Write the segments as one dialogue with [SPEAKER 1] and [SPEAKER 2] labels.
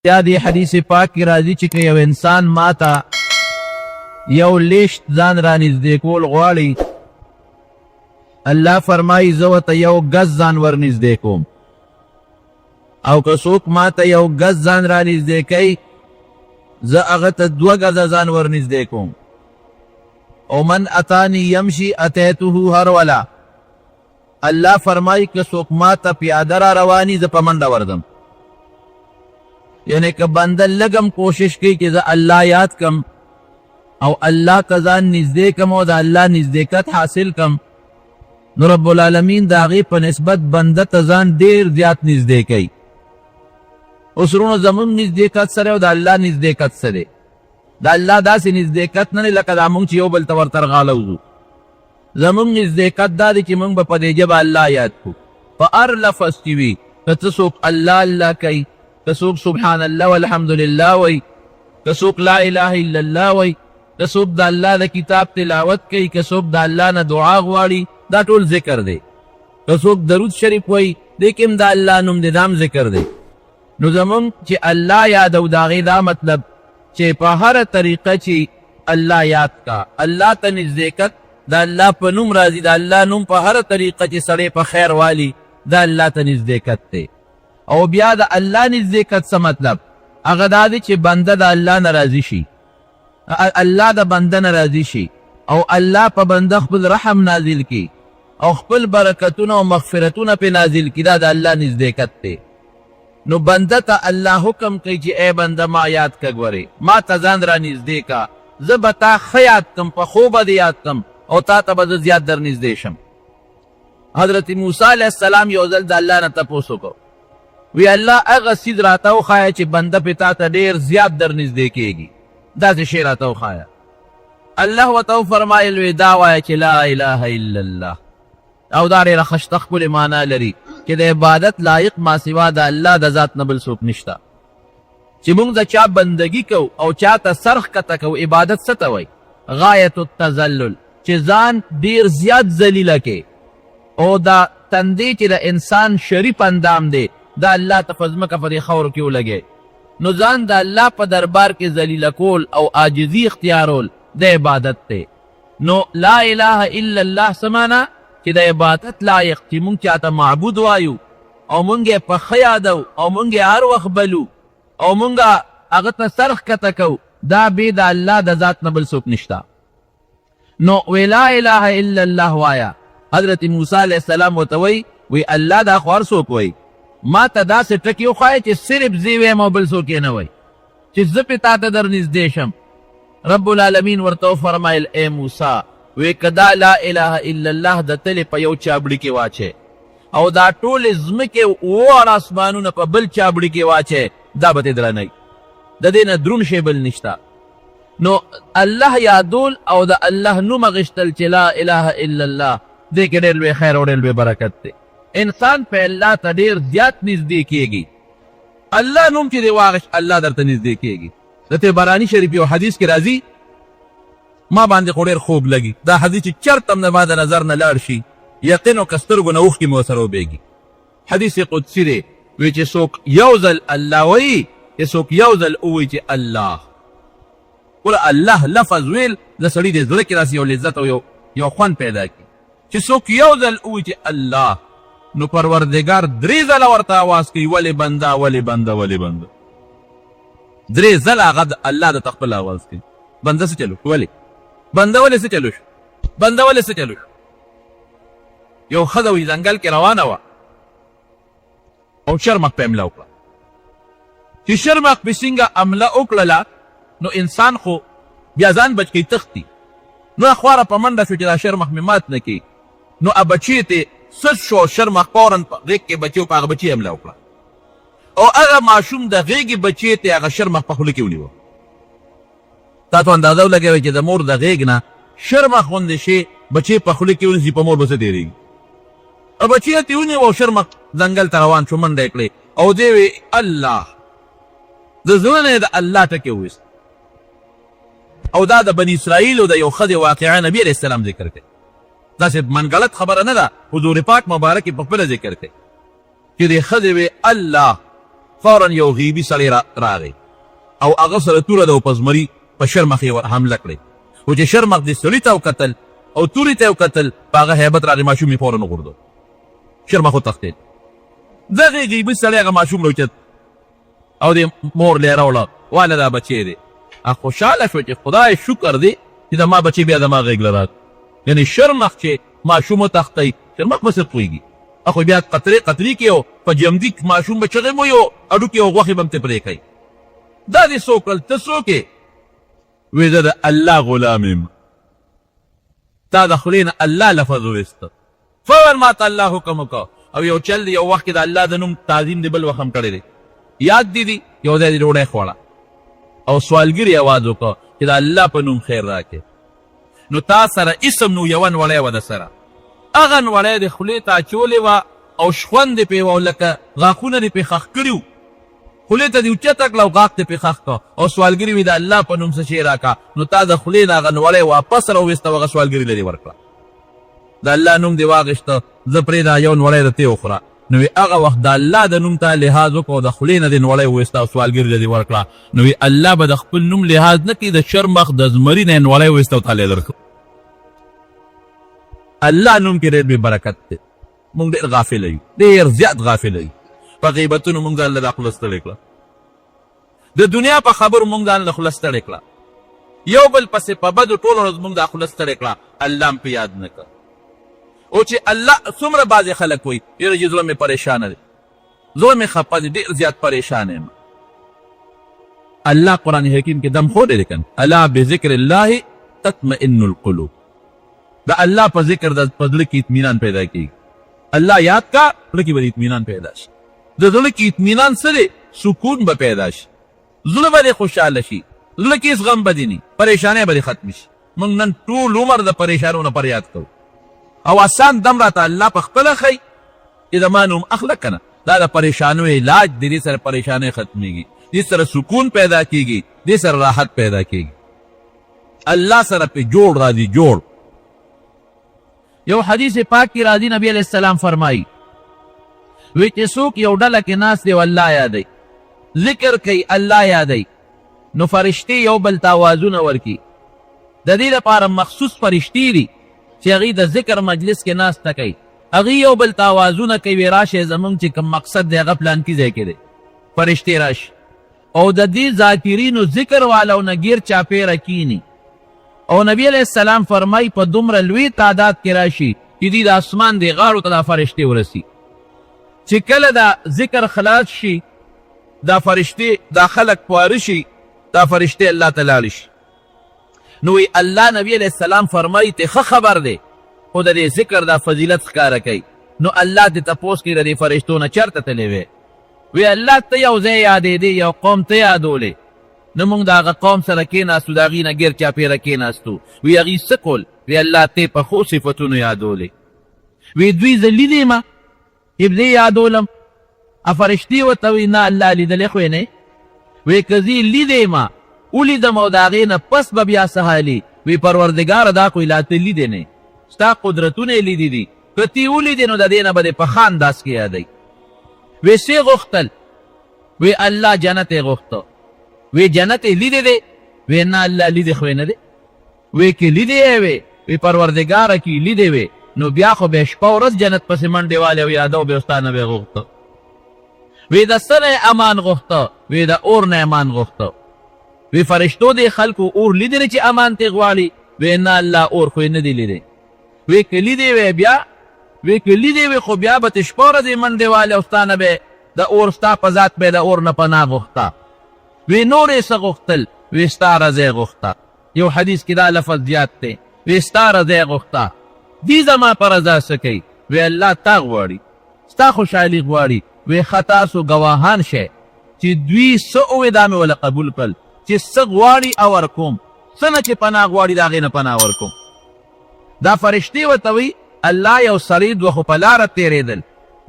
[SPEAKER 1] یا دی حدیث پاک کی راضی چې یو انسان ماتا یو لیشت ځان را نږدې کول غواړي، الله فرمایي زه ورته یو ګز ځان ور نږدې کوم، او که څوک ماته یو ګز ځان را نږدې کوي زه هغه ته 2 ګزه ځان ور نږدې کوم. او من اتانی یمشي اتیته هرولا، الله فرمایي که څوک ماته پیاده را رواني زه په منډه ورځم. یعنی که بنده لګم کوشش کوي چې زه الله یاد کم او الله ته ځان نږدې کم او د الله نږدېکت حاصل کم، نو رب العالمین د هغې په نسبت بنده ته ځان ډېر زیات نږدې کوي. اوس ورونو زمونږ نږدېکت سره او د الله نږدېکت سره د الله داسې نږدېکت نه دی لکه دا مونږ چې یو بل ته ورته رغاله وځو. زمونږ نږدېکت دا دی چې مونږ به په دې ژبه الله یاد کړو، په هر لفظ چې وي، که څه څوک الله الله کوي، که څوک سبحان الله والحمدلله وی، که څوک لا اله الا الله وی، که څوک د الله د کتاب تلاوت کوي، که څوک د الله نه دعا غواړي، دا ټول ذکر دی. که څوک درود شریف وی، دې کې هم د الله نوم دی، دا هم ذکر دی. نو زمونږ چې الله یادو د هغې دا مطلب چې په هره طریقه چې الله یاد کا، الله ته نږدېکت د الله په نوم راځي، د الله نوم په هره طریقه چې سړی په خیر والي د الله ته نږدېکت دی. او بیا د الله نږدېکت څه مطلب؟ هغه دا دی چې بنده د الله نه راضي شي، الله د بنده نه راضي شي او الله په بنده خپل رحم نازل کی او خپل برکتونه او مغفرتونه په نازل کی، دا د الله نږدېکت دی. نو بنده ته الله حکم کوي چې ای بنده ما یاد کا، ګورې ما ته ځان را نږدې کا، زه به تا ښه یاد کم، په خوب به دې یاد کم او تا ته به زه زیات در نږدې شم. حضرت موسی علیه السلام یو ځل د الله نه تپوس وکړو، وی الله هغه څیز راته وښایه چې بنده پې تا ته ډېر زیات در نږدې کېږي، داسې شی راته وښایه. الله ورته وفرمایل وی دا وایه چې لا اله الا الله، او دا ډېره ښایسته ښکلې معنا لري چې د عبادت لایق ما سوا د الله د ذات نه بل څوک نشته. چې موږ د چا بندګي کوو او چا ته سر ښکته کوو، عبادت څه ته وایي؟ غایت التذلل، چې ځان ډېر زیات ذلیله کې او دا تندې چې د انسان شریف اندام دی دا الله ته په ځمکه په دې خاورو کې ولګې، نو ځان د الله په دربار کې ذلیله کول او عاجزي اختیارول د عبادت دی. نو لا اله الا الله څه معنا؟ چې د عبادت لایق چې مونږ چاته معبود وایو او مونږ یې په ښه یادو او مونږ یې هر وخت بلو او مونږ هغه ته سر ښکته کوو، دا بې د الله د ذات نه بل څوک نشته. نو وی لا اله الا الله وایا. حضرت موسی علیه السلام ورته وی الله دا خو هر څوک وایي، ما ته داسې ټکي وښایه چې صرف زه ویم او بل څوک یې نه وایي، چې زه پې تا ته در نږدې شم. رب العالمین ورته وفرمایل ای موسی، وی که دا لا اله الا الله د تلې په یو چابړي کې واچې او دا ټولې ځمکې واړه اسمانونه په بل چابړي کې واچې، دا به دې درنوي، د دې نه دروند شی بل نشته. نو الله یادول او د الله نوم اخیستل چې لا اله الا الله، دې کې ډېر لوی خیر او ډېر لوی برکت دی. انسان په الله ته ډېر زیات نږدې کېږي. الله نوم چې دی واغش، الله درته نږدې کېږي. د طبراني شریف یو حدیث کې راځي، ما باندې خو ډېر خوب لګي دا حدیث چې چرته هم زما د نظر نه لاړ شي، یقین او که سترګو نه اوښکې مې ورسره وبهېږي. حدیث قدسي دی، وی چې څوک یو ځل الله وایي، چې څوک یو ځل ووایي چې الله، ګوره الله لفظ ویل د سړي د زړه کې راسي یو لذت او یو خوند پیدا کړي. چې څوک یو ځل ووایي چې الله، نو پروردګار 3 ځله ورته آواز کوي، ولې بنده ولې بنده ولې بنده، 3 ځله هغه د الله د خپل آواز کوي. بنده څه چلو ولې بنده ولې څه چلو شو، بنده ولې څه چلو شو. یو ښځه وي ځنګل کې روانه وه او شرمق په حمله وکړه. چې شرمق په څنګه حمله وکړله، نو انسان خو بیا ځان بچ کوي، تښتي. نو خواره په منډه شو چې دا شرمق مې مات نه کړي. نو بچي ته سس شو، شرمق فورن په غېږ کې بچي و، په هغه بچي حمله وکړه او هغه ماشوم د غېږې بچي ته هغه شرمق په خوله کې ونیوه. تا ته اندازه ولګوئ چې د مور د غېږ نه شرمق غوندې شی بچی په خوله کې ونیسي، په مور به څه تېرېږي. او بچي یې ترې ونیوه او شرمق ځنګل ته روان شو، منډه یې کړې او دی وی الله، د زړه نه یې د الله ټکې وویست. او دا د بني اسرائیلو د یو ښځې واقعه نبي علیه السلام ذکر کوي. داسې منګلت خبره نه ده، حضور پاک مبارک یې په خپله ذکر کوي چې د ښځې وی الله فورا یو غیبي سړی راغی او هغه سره توره ده او په زمري په شرمخ یې حمله کړې خو چې شرمخ دې سړي ته وکتل او تورې ته یې وکتل په هغه هیبت راغی ماشوم یې فورا وغورځو شرمخ وتښتېد دغې غیبي سړی هغه ماشوم راوچت او د مور لی راوړه واله دا بچی دی خوشحاله شو چې خدای شکر دی چې د ما بچی بیا زما غېږ له راغی یعنې شرمخ چې ماشوم وتښتی شرمخ به څه پوهېږي اخو بیا قطرې قطرې کې او په جمدي ماشوم به چغې مو یو اډوکې او غوښې به هم ترې پرې کوي دا دې څوک کړل ته څوک یې وی زه د الله غلام یم تا د خولې نه الله لفظ وویسته فور ما ته الله حکم وکړه او یو چل دی یو وخت کې د الله د نوم تعظیم دی بل وخت هم کړی دی یاد دی یو ځای دې ډوډۍ خوړه او سوالګري اواز وکړه چې د الله په نوم خیر راکړې نو تا سره اسم نو یوه نوړی وه د سره هغه نوړی د خولې ته اچولې وه او شخوند دې پې وه لکه غاښونه دې پې خښ کړي وو خولې ته دې اوچته کړه او غاښ دې پې خښ کړه او سوالګري وي د الله په نوم څه شی راکړه نو تا د خولې نه هغه نوړی واپس راوویسته هغه سوالګري لرې ورکړه د الله نوم دې واغېسته زه پرېږده یو نوړی د ته وخوره نو هغه وخت د الله د نوم ته لحاظ وکړه او د خولې نه دې نوړی وویسته او سوالګري دې ورکړه نو الله به د خپل نوم لحاظ نه کوي د شرمخ د زمري نه یې نوړی وویسته او تالی درکړه الله نوم کې ډېر بې برکت دی مونږ ډېر غافله یو ډېر زیات غافله یو په غیبتونو مونږ ځان له دا خوله ستړې کړه د دنیا په خبرو مونږ ځان له خوله ستړې کړه یو بل پسې په بدو ټوله ورځ مونږ دا خوله ستړې کړه الله هم په یاد نه کړه او چې الله څومره بعضې خلک وایي یاره چې زړه مې پریشانه دی زړه مې خفه دی ډېر زیات پریشانه یم الله قرآن حکیم کې دم خوړی دی که الا بذکر الله تطمئن القلوب د الله په ذکر د په زړه کې اطمینان پیدا کېږي الله یاد کا زړه کې به اطمینان پیدا شي د زړه کې اطمینان څه دی سکون به پیدا شي زړه به دې خوشحاله شي زړه کې هېڅ غم به دې نه پریشانۍ به دې ختم شي موږ نن ټول عمر د پریشانو نه فریاد کوو او آسان دم راته الله په خپله ښیي چې زما نوم اخله که نه دا د پریشانو علاج د دې سره پریشانۍ ختمیږي دې سره سکون پیدا کېږي دې سره راحت پیدا کېږي الله سره پې جوړ راځي جوړ یو حدیث پاک کی راضی نبی علیہ السلام فرمائی وی چې څوک یو ډله کې ناست دی او الله یادوي ذکر کوي الله یادوي نو فرشتې یو بل ته آوازونه ورکي د دې لپاره مخصوص فرشتې دي چې هغوی د ذکر مجلس کې ناسته کوي هغوی یو بل ته آوازونه کوي راشئ زموږ چې کوم مقصد دی هغه پلانکي ځای کې دی فرشتې راشي او د دې ذاکرینو ذکر والو نه ګیر چاپېره کینی او نبی علیہ السلام فرمای په دومره لوی تعداد کې راشي چې دوی د اسمان د غاړو ته دا فرشتې ورسي چې کله دا ذکر خلاص شي دا فرشتې دا خلق پواره شي دا فرشتې الله ته لاړې شي نو الله نبی علیہ السلام فرمای ته ښه خبر دی خو د دې ذکر دا فضیلت ښکاره کوي نو الله دې تپوس کړي د دې فرشتو نه چېرته تللی وی وی الله ته یو ځای یادېدې یو قوم ته یادولې نو موږ د هغه قوم سره کېناستو د هغې نه ګیر چاپېره کېناستو وی هغې څه کول وی الله ته په ښو صفتونو یادولې وی دوی زه لیدې ما ابدې یادولم فرشتې ورته وی نه الله لیدلی خو یې نه وی که زه لیدې ما ولیدم او د هغې نه پس به بیا څه حالي وی پروردګاره دا خو لا ته لیدې نه ستا قدرتونه یې لیدي دي که تی ولیدې نو د دې نه به دې په ښه انداز کې یادوي وی څه غوښتل وی الله جنت یې غوښته وی جنت یې لیدې دی وی نه الله لیدې خو یې نه دی وی که لیدې یې وی پروردګاره کې لیدې وی نو بیا خو به شپه ورځ جنت پسې منډې والې او یادو به ستا نه به یې غوښته وی د څه نه امان غوښته وی د اور نه امان غوښته وی فرشتو دې خلکو اور لیدلی چې امان ترې غواړي وی نه الله اور خو یې نه دی لیدی وی که لیدې وی بیا وی که لیدې وی خو بیا به ته شپه ورځې منډې والې او ستا نه به د اور ستا په ذات به د اور نه پناه غوښته وی نور یې څه غوښتل وی ستا رضی غوښته یو حدیث کې دا لفظ زیات دی وی ستا رضی غوښته دی زما په رضا څه کوي وی الله تا غواړي ستا خوشحالي غواړي وی ښه تاسو ګواهان شئ چې دوی څه ووې دا مې وله قبول کړل چې څه غواړي او ورکوم څه نه چې پناه غواړي د هغې نه پناه ورکوم دا فرشتې ورته وی الله یو سړی دوه خو په لاره تېرېدل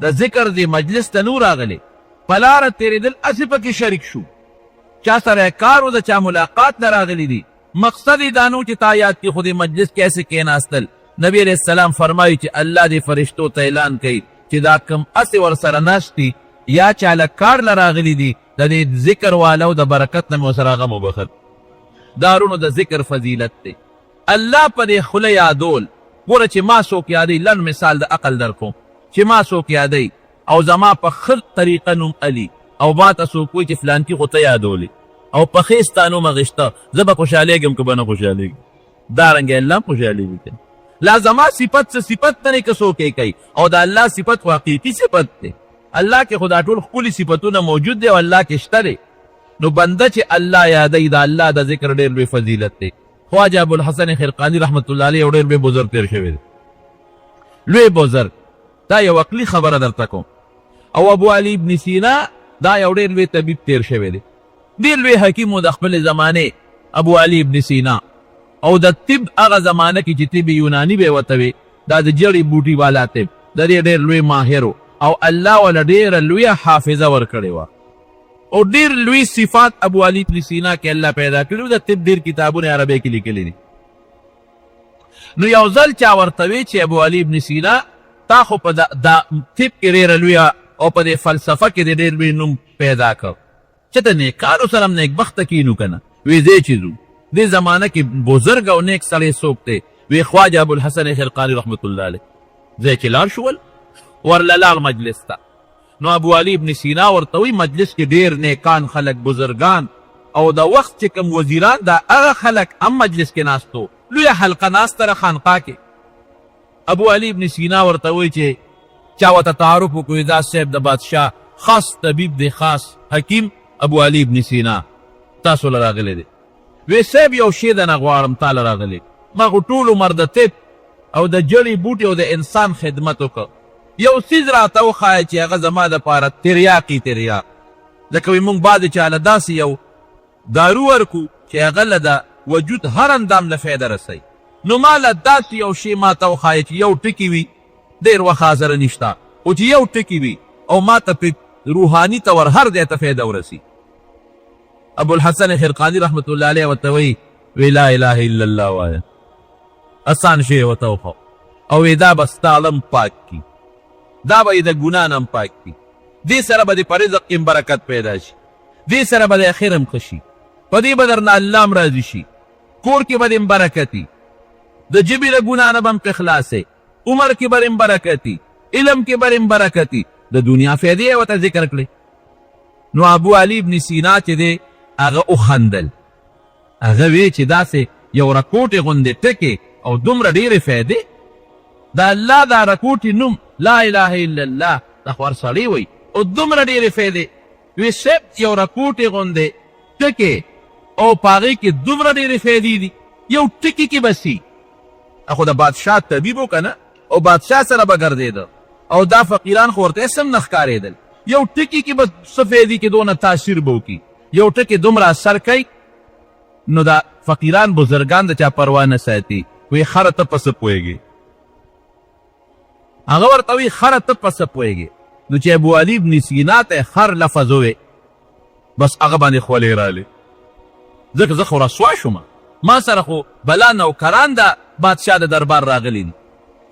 [SPEAKER 1] د ذکر د مجلس ته نو راغلی په لاره تېرېدل هسې پکې شریک شو چا سره کار و د چا ملاقات نه راغلی دي مقصد یې دا نو چې تا یاد کړي خو د مجلس کې هسې کېناستل نبی علیہ السلام فرمایي چې الله دې فرشتو ته اعلان کوي چې دا کم هسې ورسره ناست دي یا چاله کار لراغلی دي د دې ذکر والو د برکت نه مو سره غم وبخل دارونو د ذکر فضیلت دی الله په دې خوله یادول ګوره چې ما څوک یادوي لن مثال د عقل در کوم چې ما څوک یادوي او زما په ښه طریقه نوم علي او ما ته څوک وایي چې فلانکي خو ته یادولې او په ښې ستا نوم اخېسته زه به خوشحالېږم که به نه خوشحالېږم دارنګې الله هم خوشحالېږي لا زما صفت څه صفت ته نه که څوک یې کوي او د الله صفت خو حقیقي صفت دی الله کې خو دا ټول ښکلي صفتونه موجود دی او الله کې شته دی نو بنده چې الله یادوي د الله د ذکر ډېر لوی فضیلت دی خواجه ابوالحسن خرقاني رحمت الله علیه یو ډېر لوی بزرګ تېر شوی دی لوی بزرګ دا یو عقلي خبره درته کوم او ابو علي ابن سینا دا یو ډېر لوی طبیب تېر شوی دی ډېر لوی حکیم و د خپلې زمانې ابو علي ابن سینا او د طب هغه زمانه کې چې طب یوناني به ورته وي دا د جړی بوټي والا طب د دې ډېر لوی ماهر او الله ولا ډېره لویه حافظه ورکړې وه او ډېر لوی صفات ابو علي ابن سینا کې الله پیدا کړي د طب ډېر کتابونه عربۍ کې لیکلي دي نو یو ځل چا ورته وی چې ابو علي ابن سینا تا خو په دا طب کې ډېره لویه او په دې فلسفه کې دې ډېر لوی نوم پیدا کړ چې ته نیکانو سره هم نیکبخته کینو که نه وی ځې چې ځو دې زمانه کې بزرګ او نیک سړی څوک دی وی خواجه ابوالحسن خرقاني رحمت الله علیه ځای کې لاړ شول ورله لاړ مجلس ته نو ابو علي ابن سینا ورته وی مجلس کې ډېر نیکان خلک بزرګان او د وخت چې کوم وزیران دا هغه خلک هم مجلس کې ناستو لویه حلقه ناسته ده خانقاه کې ابو علي ابن سینا ورته وی چې چا ورته تعارف وکړو دا صاحب د بادشاه خاص طبیب دی خاص حکیم ابو علي ابن سینا تاسو له راغلی دی وی صاحب یو شی دنه غواړم تا له راغلی ما خو ټول عمر د طب او د جړی بوټي او د انسان خدمت وکړ یو څیز راته وښایه چې هغه زما دپاره تریاقي تریاق ځکه وی موږ بعد چاله داسې یو دارو ورکو چې هغه له د وجود هر اندام له فایده رسوي نو ما له داسې یو شی ما ته وښایه چې یو ټکي وي ډېر وخت حاضره نشته خو چې یو ټکي وي او ما ته پې روحاني طور هر دی ته فایده ورسي ابوالحسن خرقاني رحمت الله علیه ورته وی لا اله الا الله وایه اسان شی ورته وښو او وی دا به ستا علم پاک کی دا به یې د ګناه نه هم پاک کی دې سره به دې په رزق کې برکت پیدا شي دې سره به د اخر هم ښه شي په دې به درنه الله هم راضي شي کور کې به دې برکتي د ژبې له ګناه نه به هم پې خلاصې عمر کې به برکتي علم کې به برکتي د دنیا فایدې یې ورته ذکر کړې نو ابو علي ابن سینا چې دی هغه وخندل هغه وی چې داسې یو رکوټې غوندې ټکې او دومره ډېرې فایدې د الله دا رکوټې نوم لا اله الا الله دا خو هر سړی وایي او دومره ډېرې فایدې وی صاحب یو رکوټې غوندې ټکې او په هغې کې دومره ډېرې فایدې دي یو ټکي کې به سي خو د بادشاه طبیب و که نه او بادشاه سره به ګرځېده او دا فقیران خو ورته هېڅ هم نه ښکارېدل یو ټکي کې به څه فایدې کې دونه تاثیر به وکړي یو ټکي دومره اثر کوي نو دا فقیران بزرګان د چا پروا نه ساتي وی خره ته په څه پوهېږي هغه ورته وی خره ته په څه پوهېږي نو چې ابو علي ابن سینا ته خر لفظ ووی بس هغه باندې خولې رالې ځکه زه خو رسوا شوم ما سره خو بلا نوکران د بادشاه د دربار راغلي دي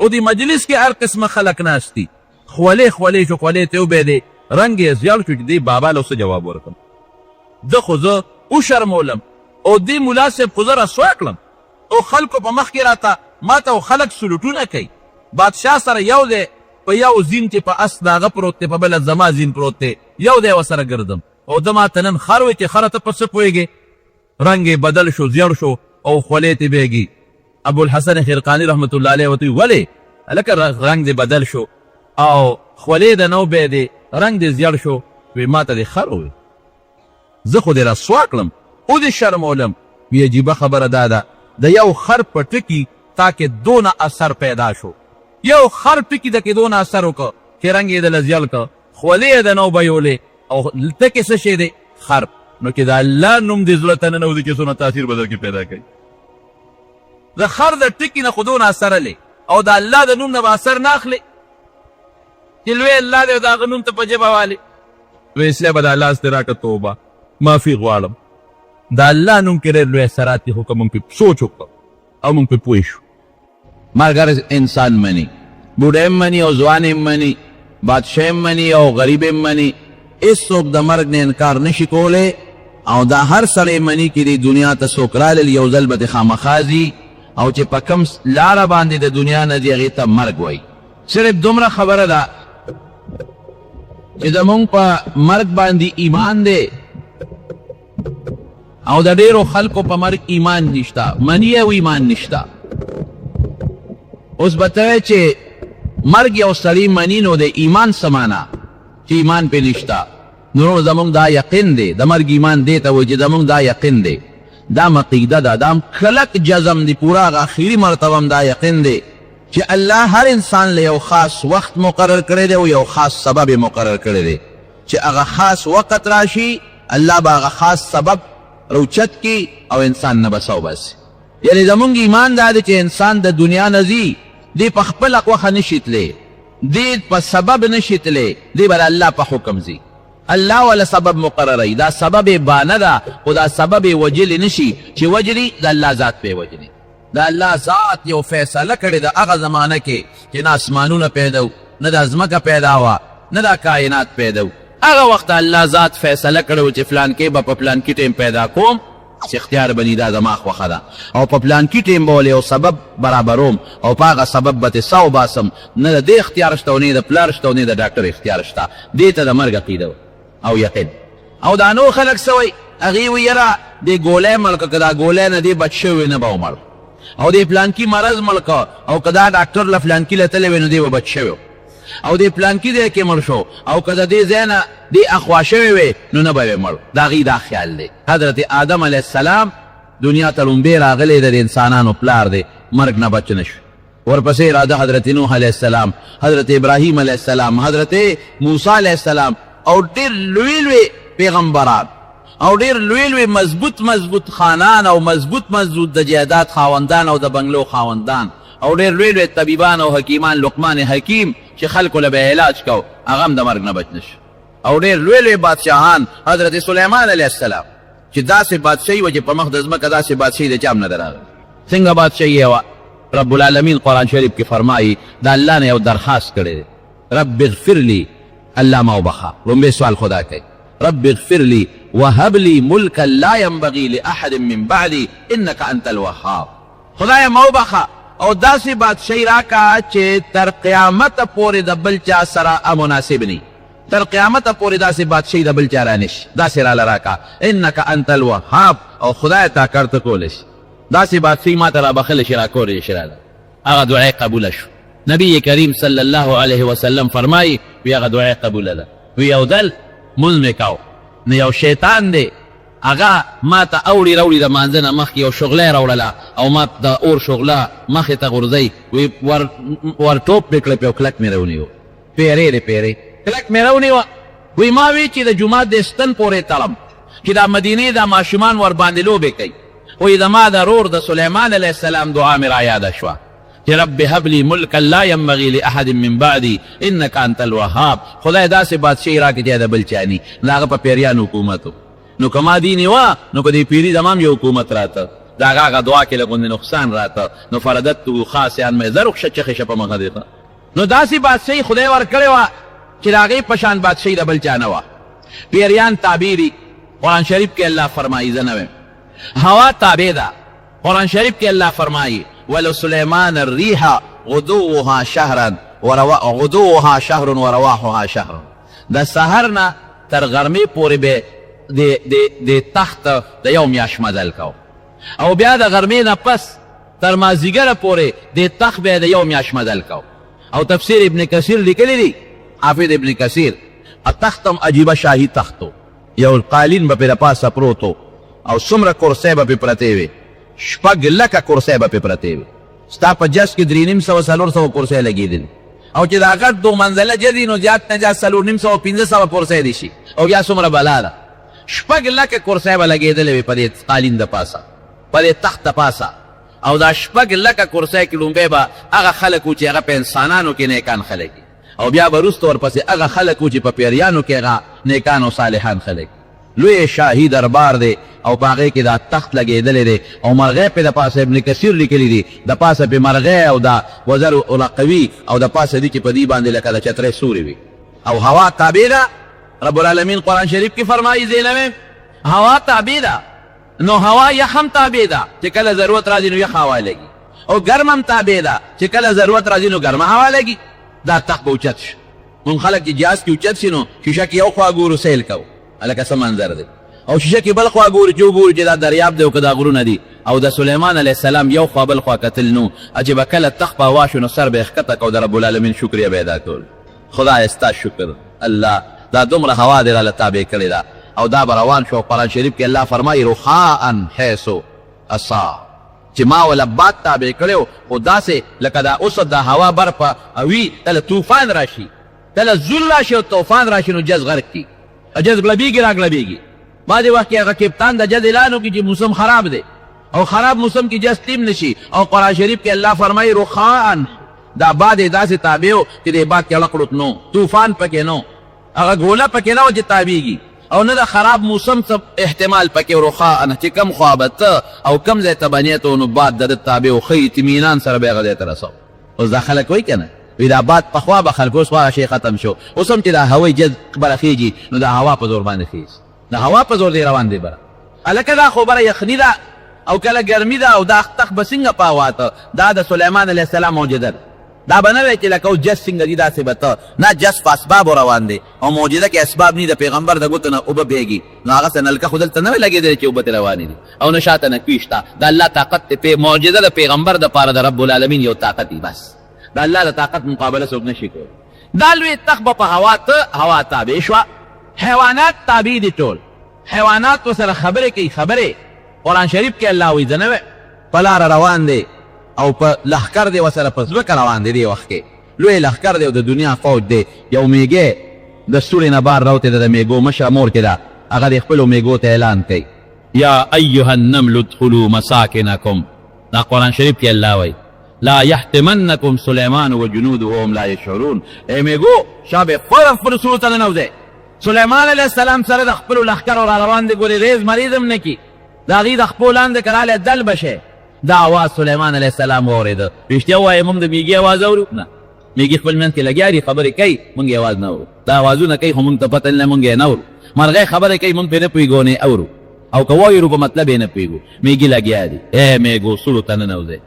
[SPEAKER 1] او دې مجلس کې هر قسمه خلک ناست دي خولې خولې شو خولې ته وبېدې رنګ یې زیړ شو چې دې بابا له څه جواب ورکړم ده خو زه وشرمولم او دې ملا صاحب خو زه رسوا کړم او خلکو په مخ کې راته ما ته خلک سلوټونه کوي بادشاه سره یو دی په یو زین چې په اس د هغه پروت دی په بله زما زین پروت دی یو دی ورسره ګرځم او ده ما ته نن خر وایي چې خره ته په څه پوهېږې رنګ یې بدل شو زیړ شو او خولې ته بېږي ابوالحسن خرقاني رحمت الله علیه ورته ویل ولې هلکه رنګ دې بدل شو او خولې د نو بېدې رنګ دې زیړ شو وی ما ته دې خر وویل زه خو دې رسوا کړم او دې شرمولم وی عجیبه خبره دا ده د یو خر په ټکي تا کې دونه اثر پیدا شو یو خر ټکي د کې دونه اثر وکړه چې رنګ یې دله زیړ کړه خولې یې د نو بیولې او ټکې څه شی دی خر نو کې د الله نوم دې زړه ته ننوځي چې څونه تاثیر به در کې پیدا کوي د خر د ټکي نه خو دونه اثر هلې او د الله د نوم نه به اثر نه اخلې چې لوی الله دی او د هغه نوم ته په ژبه والې وی اسلام به د الله ستې راکړه توبه معافي غواړم د الله نوم کې ډېر لوی اثرات دي خو که موږ پې سوچ وکړو او موږ پې پوه شو ملګری انسان مني بوډۍ هم مني او ځوان هم مني بادشاه هم مني او غریب هم مني هیڅوک د مرګ نه انکار نشي کولی او دا هر سړی مني چې د دنیا ته څوک رالل یو ځل به د خامخا ځي او چې په کوم لاره باندې د دنیا نه ځي هغې ته مرګ وایي. صرف دومره خبره ده چې زمونږ په مرګ باندې ایمان دی او د ډیرو خلکو په مرګ ایمان نشته، منی او ایمان نشته. اوس به ته چې مرګ یو سړی مني نو د ایمان څه معنا چې ایمان پې نشته، نو زمونږ دا یقین دی، د مرګ ایمان دی ته وایي چې زمونږ دا یقین دی، دا مقیده ده، دا کلک جزم دی، پورا هغه اخري مرتبه هم دا یقین دی چې الله هر انسان له یو خاص وخت مقرر کړی دی او یو خاص سبب مقرر کړی دی چې هغه خاص وخت راشي الله به هغه خاص سبب روچت کی او انسان نه بساو بس. یعنی زمونږ ایمان دا دی چې انسان د دنیا نه ځي دی په خپله خوښه نشي تلی، دی په سبب نشي تلی، دی به الله په حکم ځي. الله ولا سبب مقرروي، دا سبب بانه ده خو دا سبب وجلی نشي چې وجلی د الله ذات پې وجلی. د الله ذات یو فیصله کړې ده هغه زمانه کې چې نه اسمانونه پیدا و نه د ځمکه پیدا وه نه دا کائنات پیدا و. هغه وخت الله ذات فیصله کړی و چې فلان کې به په فلان کې ټیم پیدا کوم چې اختیار بني دا زما خوښه ده او په فلان کې ټیم به ولې یو سبب برابروم او په هغه سبب به تې سا وباسم. نه د دې اختیار شته او نه د پلار شته او نه د ډاکټر اختیار شته. دې ته د مرګ عقیده او یقین. او دا نور خلک څه وایي هغې وایي یاره دې ګولی مړ که که دا ګولی نه دې بچ شوی نه به ومړ او دې فلانکي مرض مړ که او که دا ډاکټر له فلانکي له تللی وی نو دې به بچ شوی او دې فلانکي ځای کې مړ شو او که د دې ځای نه دې اخوا شوی وی نو نه به یې مړ. د هغې دا خیال دی. حضرت آدم علیه السلام دنیا ته لومبې راغلی د انسانانو پلار دی، مرګ نه بچ نه شو. ورپسې راځه حضرت نوح علیه السلام، حضرت ابراهیم علیه السلام، حضرت موسی علیه السلام او ډېر لوی لوی پیغمبران او ډېر لوی لوی مضبوط خانان او مضبوط د جایداد خاوندان او د بنګلو خاوندان او ډېر لوی لوی طبیبان او حکیمان، لقمان حکیم چې خلکو له به علاج کو هغه هم د مرګ نه بچ نه شو. او ډېر لوی لوی بادشاهان، حضرت سلیمان علیه السلام چې داسې بادشاهي وه چې په مخ د ځمکه داسې بادشاهي د چا هم نه ده راغلې. څنګه بادشاهي یې وه؟ رب العالمین قرآن شریف کې فرمایي د الله نه یو درخواست کړی دی، رب اغفر لی، الله ما وبخه. لومبی سوال خدا کوي رب اغفر لی وهب لی ملکا لا ينبغي لاحد من بعدی انک انت الوهاب. خدای ما وبخه او داسې بادشاهي راکړه چې تر قیامت پورې د بل چا سره مناسب نی، تر قیامت پورې داسې بادشاهي د بل چا را نشي، داسې راله راکړه انک انت الوهاب او خدای تا کار ته کولی شي. داسې بادشاهي ما ته را بخلی شي، را کولی شي راله. هغه دعای قبوله شو. نبی کریم صلی الله علیه وسلم فرمایي وی هغه دعای قبوله ده. وی یو دل مونځ مې کو نو یو شیطان دی هغه ما ته اوړي راوړي د مانځه نه مخکې یو شغله یې راوړله او ما د اور شغله مخې ته غورځوي. وی ور ټوپ مې کړه او کلک مې راونیو، پیرې کلک مې راونیوه. وی ما وی چې د جومات د ستن پورې تړم چې دا مدینې دا ماشومان ور باندې لوبې کوي. وی زما د رور د سلیمان علیه السلام دعا مې را یاده شوه چې رب هب لی ملکا لا ینبغي لاحد من بعدی انک انت الوهاب. خدای داسې بادشاهي راکړي چې د بل چا ني. نو هغه په پیریانو حکومت و. نو که ما دې نیوه نو که دې پیري زما هم یو حکومت راته د هغه دعا کې لږ نقصان راته نو فرددته خاصیان مې زر وخشه چخې شه په مخه دې. نو داسې بادشاهي خدای ورکړې وه چې د هغې په شان بادشاهي د بل چا نه وه. پیریان تابع دي. قرآن شریف کې الله فرمایي زه نه ویم هوا تابع ده. قرآن شریف کې الله فرمایي ولسلیمان الریح غدوها شهر ورواحها شهر. د سحر نه تر غرمې پورې به د تخت د یو میاشت مزل کو او بیا د غرمې نه پس تر مازدیګره پورې د تخت به د یو میاشت مزل کو. او تفسیر ابن کثیر لیکلی دی، حافظ ابن کثیر تختم عجیبه شاهي تختو، یو قالین به پې د پاسه پروتو او څومره کرسۍ به پې پرتې وې، 6 لکه کرسۍ به پې پرتې وې. ستا په جس کې 350-400 کرسۍ لګېدلې او چې دا غټ 2 منزله جدي نو زیات نه زیات 450-500 کرسۍ دي شي او بیا څومره بلا ده. 6 لکه کرسۍ به لګېدلې وې په دې قالین د پاسه، په دې تخت د پاسه. او دا 6 لکه کرسۍ کې لومبی به هغه خلک و چې هغه په انسانانو کې نیکان خلک او بیا به وروسته ورپسې هغه خلک و چې په پیریانو کې هغه نیکان او صالحان خلک. لوی شاهي دربار دی او په هغې کې دا تخت لګېدلی دی او مرغۍ پې د پاسه ابن کثیر لیکلی دی د پاسه پې مرغۍ او دا وزر القوي او د پاسه دي چې په دې باندې لکه د چترۍ سوري وي او هوا تابع ده رب العالمین قرآن شریف کی فرمائی زینوے ہوا تابع دا نو ہوا یخم تابع دا چې کله ضرورت راځي نو یخ هوا لګي او ګرمم تابع دا چې کله ضرورت راځي نو ګرمه هوا لګي دا تخت به اوچت شي مون خلک چې جهاز کې اوچت شي نو شیشه کې یو خوا ګورو سیل کوو هلکه څه منظر دی او شیشه کې بل خوا ګورو چې وګورو چې دا دریاب دی او که دا غرونه دي او د سلیمان علیه السلام یو خوا بل خوا کتل نو چې به کله تخت په هوا شو نو سر به یې ښکته کو د رب العالمین شکریه به ادا کول خدای ستا شکر الله دا دومره هوا دې راله تابع کړې ده او دا به روان شو قرآن شریف کې الله فرمایي رخاء حیثو اصا چې ما ولا باد تابع کړو خو داسې لکه دا اوس د هوا برپه وي تله طوفان راشي تله زول راشي او طوفان راشي نو جز غرق کي جز غلبیږي راغلبیږي بعضې وخت کې هغه کپتان د جز اعلان وکړي چې موسم خراب دی او خراب موسم کې جز تیم نشي او قرآن شریف کې الله فرمایي رخاء دا باد یې داسې تابع و چې د باد کې لقړوت نو طوفان پکې نو هغه ګوله پکې نه و چې تابعېږي او نه د خراب موسم څه احتمال پکې رخاء چې کم خوا به ته او کم ځای ته بنیت و نو باد د ده تابع و ښه اطمینان سره به یې هغه ځای ته رسو اوس دا خلک وایي که نه وی دا باد پخوا به خلکو اوس هغه شی ختم شو اوس هم چې دا هوایي جز بره خیږي نو د هوا په زور باندې خیږي د هوا په زور دی روان دی بره هلکه دا خو بره یخني ده او کله ګرمي ده او دا تخت به څنګه په هوا ته دا د سلیمان علیه السلام معجزه ده دا به نه وی چې لکه اوس جس څنګه دي داسې به ته نه جس په اسبابو روان دی او معجزه کې اسباب نه د پیغمبر د ګوتو نه اوبه بهېږي نو هغه څه نلکه خو دلته نه وی لګېدلې چې اوبه ترې روانې دي او نه شاته نه کوي شته د الله طاقت دی معجزه د پیغمبر دپاره د رب العالمین یو طاقت دی بس د الله د طاقت مقابله څوک نه شي کولی دا لوی تخت به په هوا تابع شوه حیوانات تابع دي ټول حیوانات ورسره خبرې کوي خبرې قرآن شریف کې الله وایي زه نه وی په لاره روان دی او په لښکر دی ورسره په ځمکه روان دی دې وخت کې لوی لښکر دی او د دنیا فوج دی یو میږی د ستوري نه بار راوتې ده د میږو مشره مور کې ده هغه د خپلو میږو ته اعلان کوي یا ایها النمل ادخلوا مساکنکم دا قرآن شریف کې الله وایي لا يحتمنكم سليمان وجنوده وهم لا يشعرون ای میږو شابه فورا خپلو سورو ته ننوځئ سلیمان علیه السلام سره د خپلو لښکرو را روان دی ګورې ریز مریض هم نه کي د هغې د خپو لاندې که رالی دل به شی دا آواز سلیمان علیه السلام واورېده رښتیا ووایه موږ د میږي آواز اورو نه میږي خپل منځ کې لګیا دي خبرې کوي موږ یې آواز نه اورو دا آوازونه کوي خو موږ ته پته نه موږ یې نه اورو مرغۍ خبرې کوي موږ پرې نه پوهېږو نه اورو او که وایرو په مطلب یې نه پوهېږو میږي لګیا دي ای میږو سورو ته ننوځئ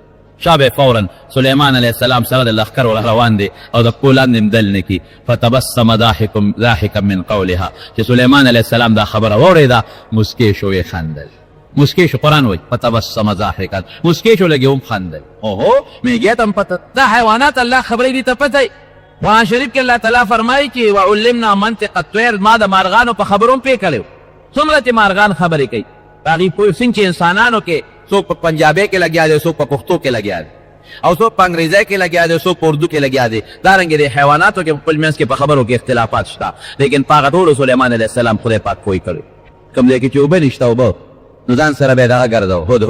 [SPEAKER 1] شابه فورا سلیمان علیه السلام سره د لښکر روان دی او د پښو لاندې هم دل نه کي فتبسم ضاحکا من قولها چې سلیمان علیه السلام دا خبره واورېده مسکې شو یې خندل مسکې شو قرآن وایي فتبسم ضاحکا مسکې شو لږې هم خندل اوهو میږی ته هم پته دا حیوانات الله خبرې دي ته پته قرآن شریف کې الله تعالی فرمایي چې وعلمنا منطق الطیر ما د مارغانو په خبرو هم پوه کړی څومره چې مارغان خبرې کوي په هغې پوه سین چې انسانانو کې څوک په پنجابۍ کې لګیا دی څوک په پښتو کې لګیا دی او څوک په انګریزۍ کې لګیا دی څوک په اردو کې لګیا دی دارنګې د حیواناتو کې په خپل منځ کې په خبرو کې اختلافات شته لیکن په هغه ټولو سلیمان علیه السلام خدای پاک پوه کړی کوم ځای کې چې اوبه نشته اوبه نو ځان سره به یې دغه ګرځو هد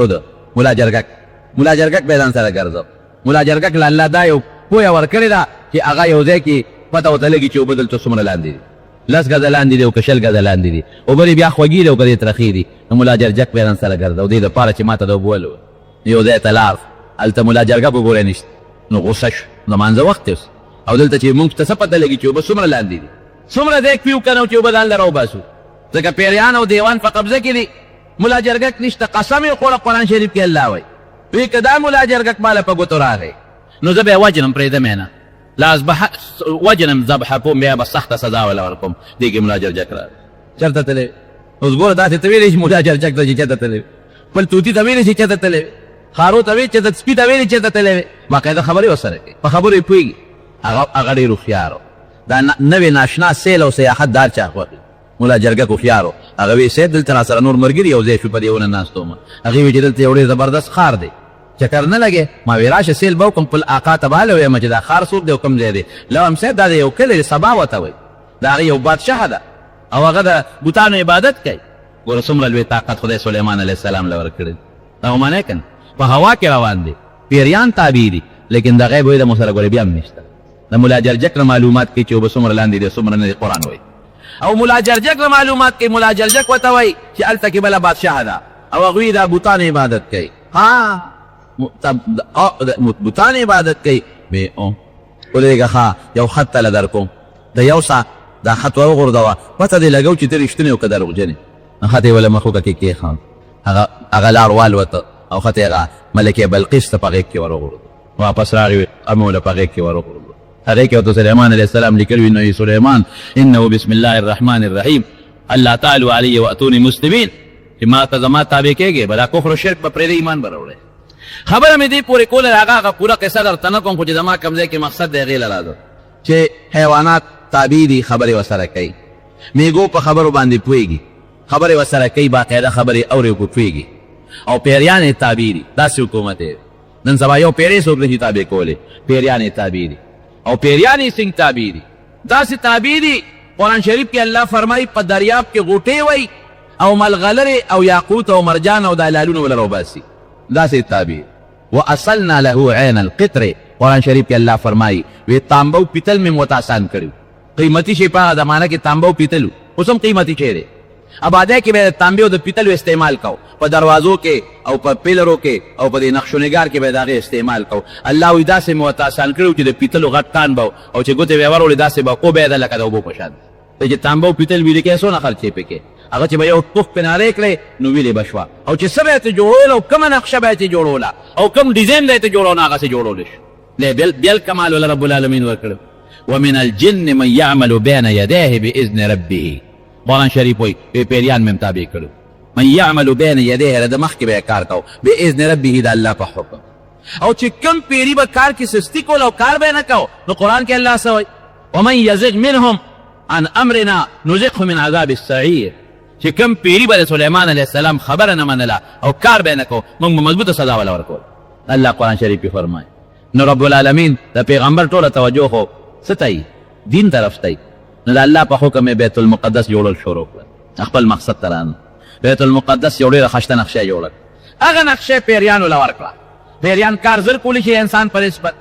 [SPEAKER 1] ملا جرګک به یې ځان سره ګرځو ملا جرګک له الله دا یو پوهه ورکړې ده چې هغه یو ځای کې پته ورته لګي چې اوبه دلته څومره لاندې دي 10 ګزه لاندې دي او که 20 ګزه لاندې دي اوبه بیا خوږې دي او که ترخې دي نو ملا جرګک به یې ځان سره ګرځو دې دپاره چې ما ته د اوبه ولو یو ځای ته لاړ هلته ملا جرګک وګوری نشته نو غوسه شو د مانځه وخت اوس او دلته چې موږ ته څه پته لګي چې اوبه څومره لاندې دي څومره دی کوي که نه چې اوبه ځان له راوباسو ځکه پیریان او دیوان په قبضه کې دي ملا جرګک نشته قسم یې خوړه قرآن شریف کې الله وایي وی که دا ملا جرګک ماله په ګوتو راغی نو زه به یې وجنم پرېږدم یې نه وجنم ذبحه کوم بیا به سخته سزا وله ورکوم دې کې ملا جرګک راغی چېرته تللی اوس ګوره داسې ته ویلی چې ملا جرګک ته چې چېرته تللی خپل طوطي ته ویلی چې چېرته تللی خارو ته ویل چې د سپي ته ویلې چېرته تللی باقاعده خبرې ورسره کوي په خبرو یې پوهېږي هغه ډېر هوښیار دا نوې ناشنا سیل او سیاحت دار چا خوښي ملا جرګک هوښیار و هغه وی صاحب دلته راسره نور ملګري یو ځای شو په دې ونه ناست وم هغې وی چې دلته یو ډېر زبردست ښار دی چکر نه لګې ما وی راشه سیل به وکړم خپل اکا ته به هله ویم چې دا ښار څوک دی او کوم ځای دی لوم صاحب دا د یو کلی دی سبا ورته وایي د هغې یو بادشاه ده او هغه د بوتانو عبادت کوي ګوره څومره لوی طاقت خدای سلیمان علیه السلام له ورکړی دا ومنې که نه په هوا کې روان دي پیریان تابع دي لیکن د غیب وایي د مو سره ګورې بیا هم نشته د ملا جرګک نه معلومات کوي چې اوبه څومره لاندې دي څومره نه دي قرآن وایي او ملا جرګک نه معلومات کوي ملا جرګک ورته وایي چې هلته کې بله بادشاه ده او هغوی د بوتانو عبادت کوي بوتانو عبادت کوي ولېږه ښه یو خط تله در کوم د یو سا دا خط وغورځوه پته دې لګو چې ته رښتونی او که دروغجن یې خط یې وله مخوکه کې کېښود هغه لاړ والوته او خط یې هغه ملکې بلقیس ته په غېږ کې ورغورځو واپس راغی امې وله په غېږ کې ورغورځو هغې کې ورته سلیمان علیه السلام لیکلي وي نو سلیمان انه بسم الله الرحمن الرحیم الله تعالی علی واتونی مسلمین چې ما ته زما تابع کېږې بلا کفر و شرک به پرېږدې ایمان به راوړی خبره مې دې پورې کوله هغه پوره قصه درته نه کوم خو چې زما کوم ځای کې مقصد دی هغې له راځو چې حیوانات تابع دي خبرې ورسره کوي میږو په خبرو باندې پوهېږي خبرې ورسره کوي باقاعده خبرې اورې او پوهېږي او پیریان یې تابع دي داسې حکومت یې نن سبا یو پیری څوک نشي تابع کولی پیریان یې تابع دي او پیریان یې څنګه تابع دي داسې تابع دي قرآن شریف کې الله فرمایي په دریاب کې غوټې وای او ملغلرې او یاقوت او مرجان او دا لالونه وله راوباسي داسې تابع واصلنا له عین القطر قرآن شریف کې الله فرمایي وی تانبه او پیتل مې ورته آسان کړي قیمتي شی په هغه زمانه کې تانبه او پیتل اوس هم قیمتي شی دی اباده کې به تانبه او د پیتلو استعمال کو په دروازو کې او په پیلرو کې او په دې نقش و نگار کې به دغه استعمال کو الله وی داسې مو ورته آسان کړي چې د پیتلو غټ کان به او چې ګوتې به ورولې داسې به کو به لکه د اوبو په شان چې تانبه او پیتل ویلې کې څونه خرچې پکې هغه چې به یو پوخ پنارې کړې نو ویلې به شوه او چې څه به یې ته جوړول او کومه نقشه به یې ته جوړوله او کوم ډیزاین به یې ته جوړول نو هغسې جوړولی شو بل کمال ولا رب العالمین ورکړ ومن الجن من يعمل بين يديه باذن ربه قرآن شریف وایي پیریان مې تابع کړو من يعمل بين يديه د مخکې به یې کار کو باذن ربه د الله په حکم او چې کوم پیری به کار کې سستی کول او کار به نه کو نو قرآن کې الله څه وایي ومن يزغ منهم عن امرنا نزغه من عذاب السعير چې کوم پیری به د سلیمان علیه السلام خبره نه منله او کار به نه کو موږ به مضبوطه سزا وله ورکول الله قرآن شریف کې فرمایي نو رب العالمین د پیغمبر ټوله توجه خو څه ته دین طرف ته نو د الله په حکم یې بیت المقدس جوړل شروع کړل خپل مقصد ته رانه بیت المقدس یو ډېره ښایسته نقشه یې جوړه کړه هغه نقشه پیریانو له ورکړه پیریان کار زر کولی شي انسان په نسبت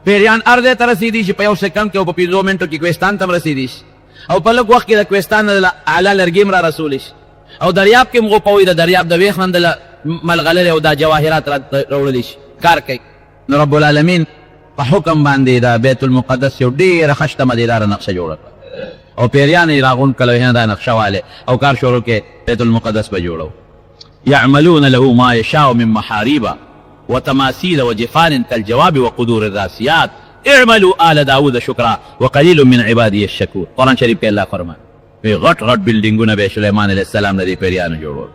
[SPEAKER 1] پیریان هر ځای ته رسېدي شي په یو سکند کې او په 15 منټو کې کوهستان ته هم رسېدي شي او په لږ وخت کې د کوهستان نه اعلی لرګي هم را رسولی شي او دریاب کې هم غوپوي د دریاب د ویښ نه د ملغلرې او دا جواهرات راوړلی شي کار کوي نو رب العالمین په حکم باندې دا بیت المقدس یو ډېره ښایسته مدیداره نقشه جوړه کړه او پیریان یې راغونډ کړل دا نقشه والے او کار شروع کې بیت المقدس به جوړو يعملون له ما يشاء من محاريب وتماثيل وجفان كالجواب وقدور الراسيات اعملوا آل داود شکرا وقلیل من عبادی الشکور قرآن شریف کې الله فرمایي غټ غټ بلډینګونه به سلیمان علیه السلام د دې پیریانو جوړول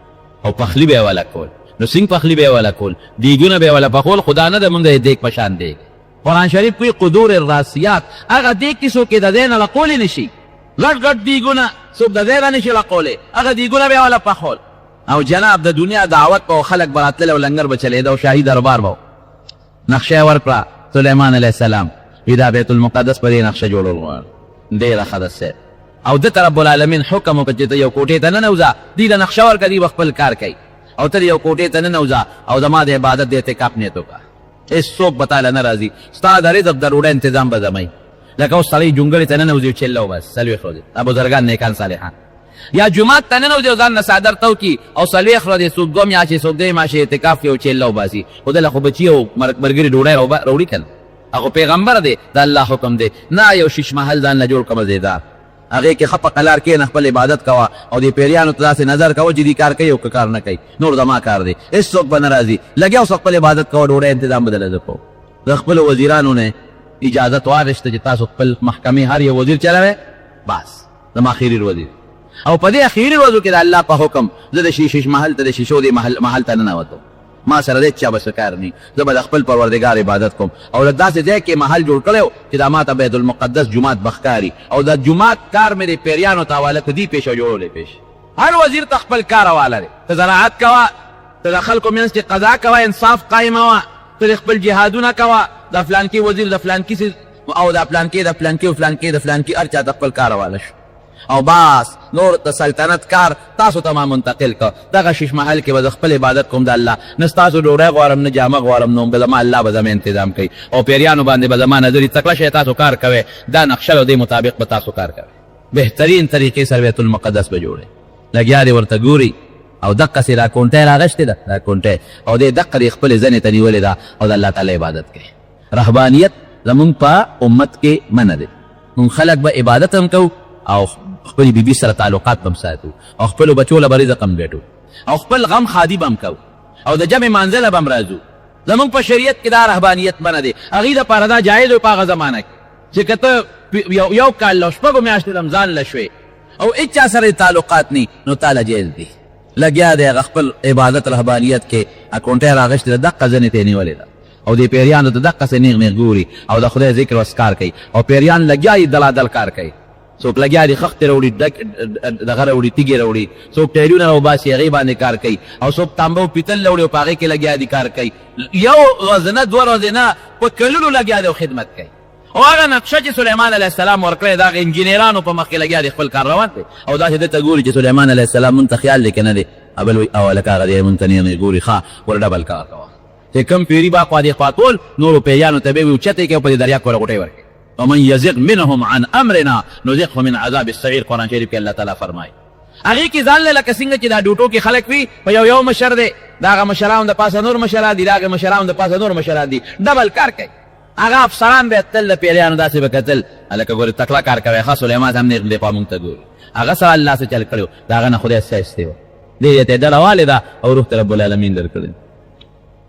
[SPEAKER 1] او پخلی به یې والا کول نو څنګه پخلی به یې والا کول دیګونه به یې والا پخول خدا نه د موږ د دیګ په شان دی قرآن شریف کوي قدور الراسیات هغه دیګ کې څوک د دې نه لقولی نشي غټ غټ دیګونه څوک د دې نه نشي لقولی هغه دیګونه به یې والا پخول او جناب د دنیا دعوت په خلک به راتلل او لنګر به چلېده او شاهي دربار به نقشه یې ورکړه سلیمان علیه السلام دا بیت المقدس په دې نقشه جوړول غواړي ډېره ښه ده او دته رب العالمین حکم وکړه چې ته یو کوټې ته ننوځه دوی د نقشه ورکړه دوی به خپل کار کوي او ته یو کوټې ته ننوځه او زما د عبادت د اعتکاف نیت وکړه هېڅوک به تاله نه راځي ستا د رزق د ډوډۍ تنظام به زموي لکه اوس سړی جونګړې ته ننوځي چله بس څلوېښت ورځې دا بزرګان نیکان صالحان یا جومات ته ننوځي او ځان نه څادر تو کړي او څلوېښت ورځې څوک دوه میاشتې څوک درې میاشتې اعتکاف کوي او چله وباسي خو دله خو بچي او ملګري ډوډۍ راوړي که نه هغه پیغمبر دی د الله حکم دی نه یو شیش محل ځان نه جوړ کړه مزېدار هغې کې ښه په قلار کښېنه خپل عبادت کوه او دې پیریانو ته داسې نظر کوه چې دې کار کوي او که کار نه کوي نور زما کار دی هېڅوک به نه راځي لګیا اوس خپل عبادت کوه ډوډۍ انتظام به دله زه کوم د خپلو وزیرانو نه اجازت واخېسته چې تاسو خپل محکمې هر یو وزیر چلوئ بس زما اخري وزیر او په دې اخري ورځو کې د الله په حکم زه د شیش محل ته د شیشو دې محل ته ننوتم ما سره دې چا به څه کار نه زه به د خپل پروردګار عبادت کوم او له داسې ځای کې محل جوړ کړی و چې دا ما ته بیت المقدس جومات بښکاري او د جومات کار مې د پیریانو ته حواله کړه دې پیشه جوړولی پیش هر وزیر ته خپل کار حواله دی ته زراعت کوه ته د خلکو منځ کې قضا کوه انصاف قایموه ته د خپل جهادونه کوه د فلانکي وزیر د فلانکي او د فلانکي د فلانکي او فلانکي د فلانکي هر چا ته خپل کار حواله شو او باس نور د سلطنت کار تاسو ته ما منتقل که دغه شیش محل کې به د خپل عبادت کوم د الله نه ستاسو ډوډۍ غواړم نه جامه غواړم نو به زما الله به زما انتظام کوي او پیریانو باندې به زما نظري تکړه شی تاسو کار کوئ دا نقشه او دې مطابق به تاسو کار کوئ بهترین طریقې سره بیت المقدس به جوړئ لګیا دې ورته ګوري او دقسې را کونټۍ راغشتې ده دا کونټۍ او دې دقه دې خپلې زنې ته نیولې ده او د الله تعالی عبادت کوي رهبانیت زمونږ په امت کې منع دی مونږ خلک به عبادت هم کوو او خپل بیبي سره تعلقات هم ساتو او خپل بچو له رزق هم ګټو او خپل غم خادي به هم کوو او د جمع منزله به هم راځو زمونږ په شریعت کې دا رهبانیت منه دی هغې دپاره دا جایز و په هغه زمانه کې چې که ته یو کال له شپږو میاشتې رمضان له شوې او هېڅ چا سره تعلقات نی نو تاله جیز دی لګیا دی هغه خپل عبادت رهبانیت کې اکونټۍ راغشتې ده دقه ځنې ته یې نیولې ده او دې پیریانو ته دقسې نیغ نیغ ګوري او د خدای ذکر وسکار کوي او پیریان لګیا یې دلادل کار کوي څوک لګیا دي خښتې راوړي دغه راوړي تیږې راوړي څوک ټایرونه راوباسي هغې باندې کار کوي او څوک تانبه او پیتل راوړي او په هغې کې لګیا دي کار کوي یو ورځ نه دوه ورځې نه په کلونو لګیا دی او خدمت کوي او هغه نقشه چې سلیمان علیه السلام ورکړی د هغې انجینرانو په مخ کې لګیا دی خپل کار روان دی او داسې ده ته ګوري چې سلیمان علیه السلام مونږ ته خیال دی که نه دی ابل وایي او لکه هغه دی مونږ ته نیغ ګوري ښه ور ډبل کار کوه چې کم پیري با خوا دې خوا ټول نورو پیریانو ته به وي اوچتې کوي او په دې دریا کې ورغوټۍ ورکوي ومن یزغ منهم عن امرنا نذقه من عذاب السعیر قرآن شریف کې الله تعالی فرمایي هغې کې ځان له لکه څنګه چې دا ډوټو کې خلک وي په یو مشر دی د هغه مشرانو د پاسه نور مشران دي د هغې مشرانو د پاسه نور مشران دي ډبل کار کوي هغه افسران به تل د پیریانو داسې به کتل هلکه ګورې تکړه کار کوي ښه سلیمان هم نیغ دی خوا مونږ ته ګوري هغه سره الله څه چل کړی و د هغه نه خدای ښایستې وه دې ته ډله والې ده او روح ته رب العالمین درکړی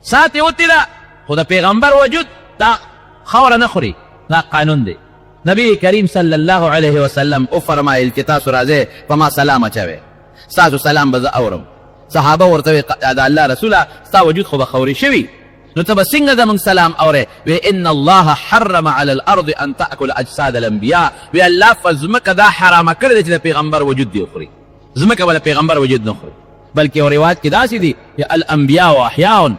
[SPEAKER 1] ساتې وتې ده خو د پیغمبر وجود دا خاوره نه خوري دا قانون دی نبی کریم صلی الله علیه وسلم او فرمایل چې تاسو راځئ په ما سلام اچوئ ستاسو سلام به زه اورم صحابه ورته وی د الله رسوله ستا وجود خو به خوري شوي نو ته به څنګه زموږ سلام اورې وی ان الله حرم على الارض ان تاکل اجساد الانبیاء وی الله په ځمکه دا حرامه کړې ده چې د پیغمبر وجود دی وخوري ځمکه به د پیغمبر وجود نه خوري بلکې یو روایت کې داسې دي الانبیاء احیاء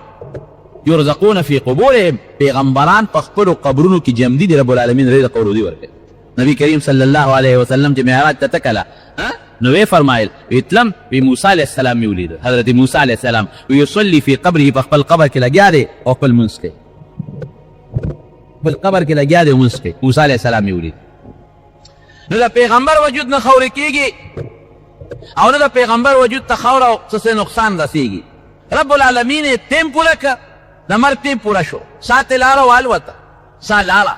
[SPEAKER 1] یرزقون فی قبورهم پیغمبران په خپلو قبرونو کې جمدي دي رب العالمین رزق او روزي ورکوي نبی کریم صلی الله علیه وسلم چې معراج ته تکله نو وی فرمایل اتلم وی موسی علیه السلام می ولید حضرت موسی علیه السلام ویصلی فی قبره په خپل قبر کې لګیا دی او خپل منځ کوي خپل قبر کې لګیا دی او منځ کوي موسی علیه السلام می ولید نو د پیغمبر وجود نه خوري کېږي او نه د پیغمبر وجود ته خاوره او څه نقصان رسېږي رب العالمین یې ټیم پوره که د مرګ ټیم پوره شو ساتې لاره والوته سا لاړه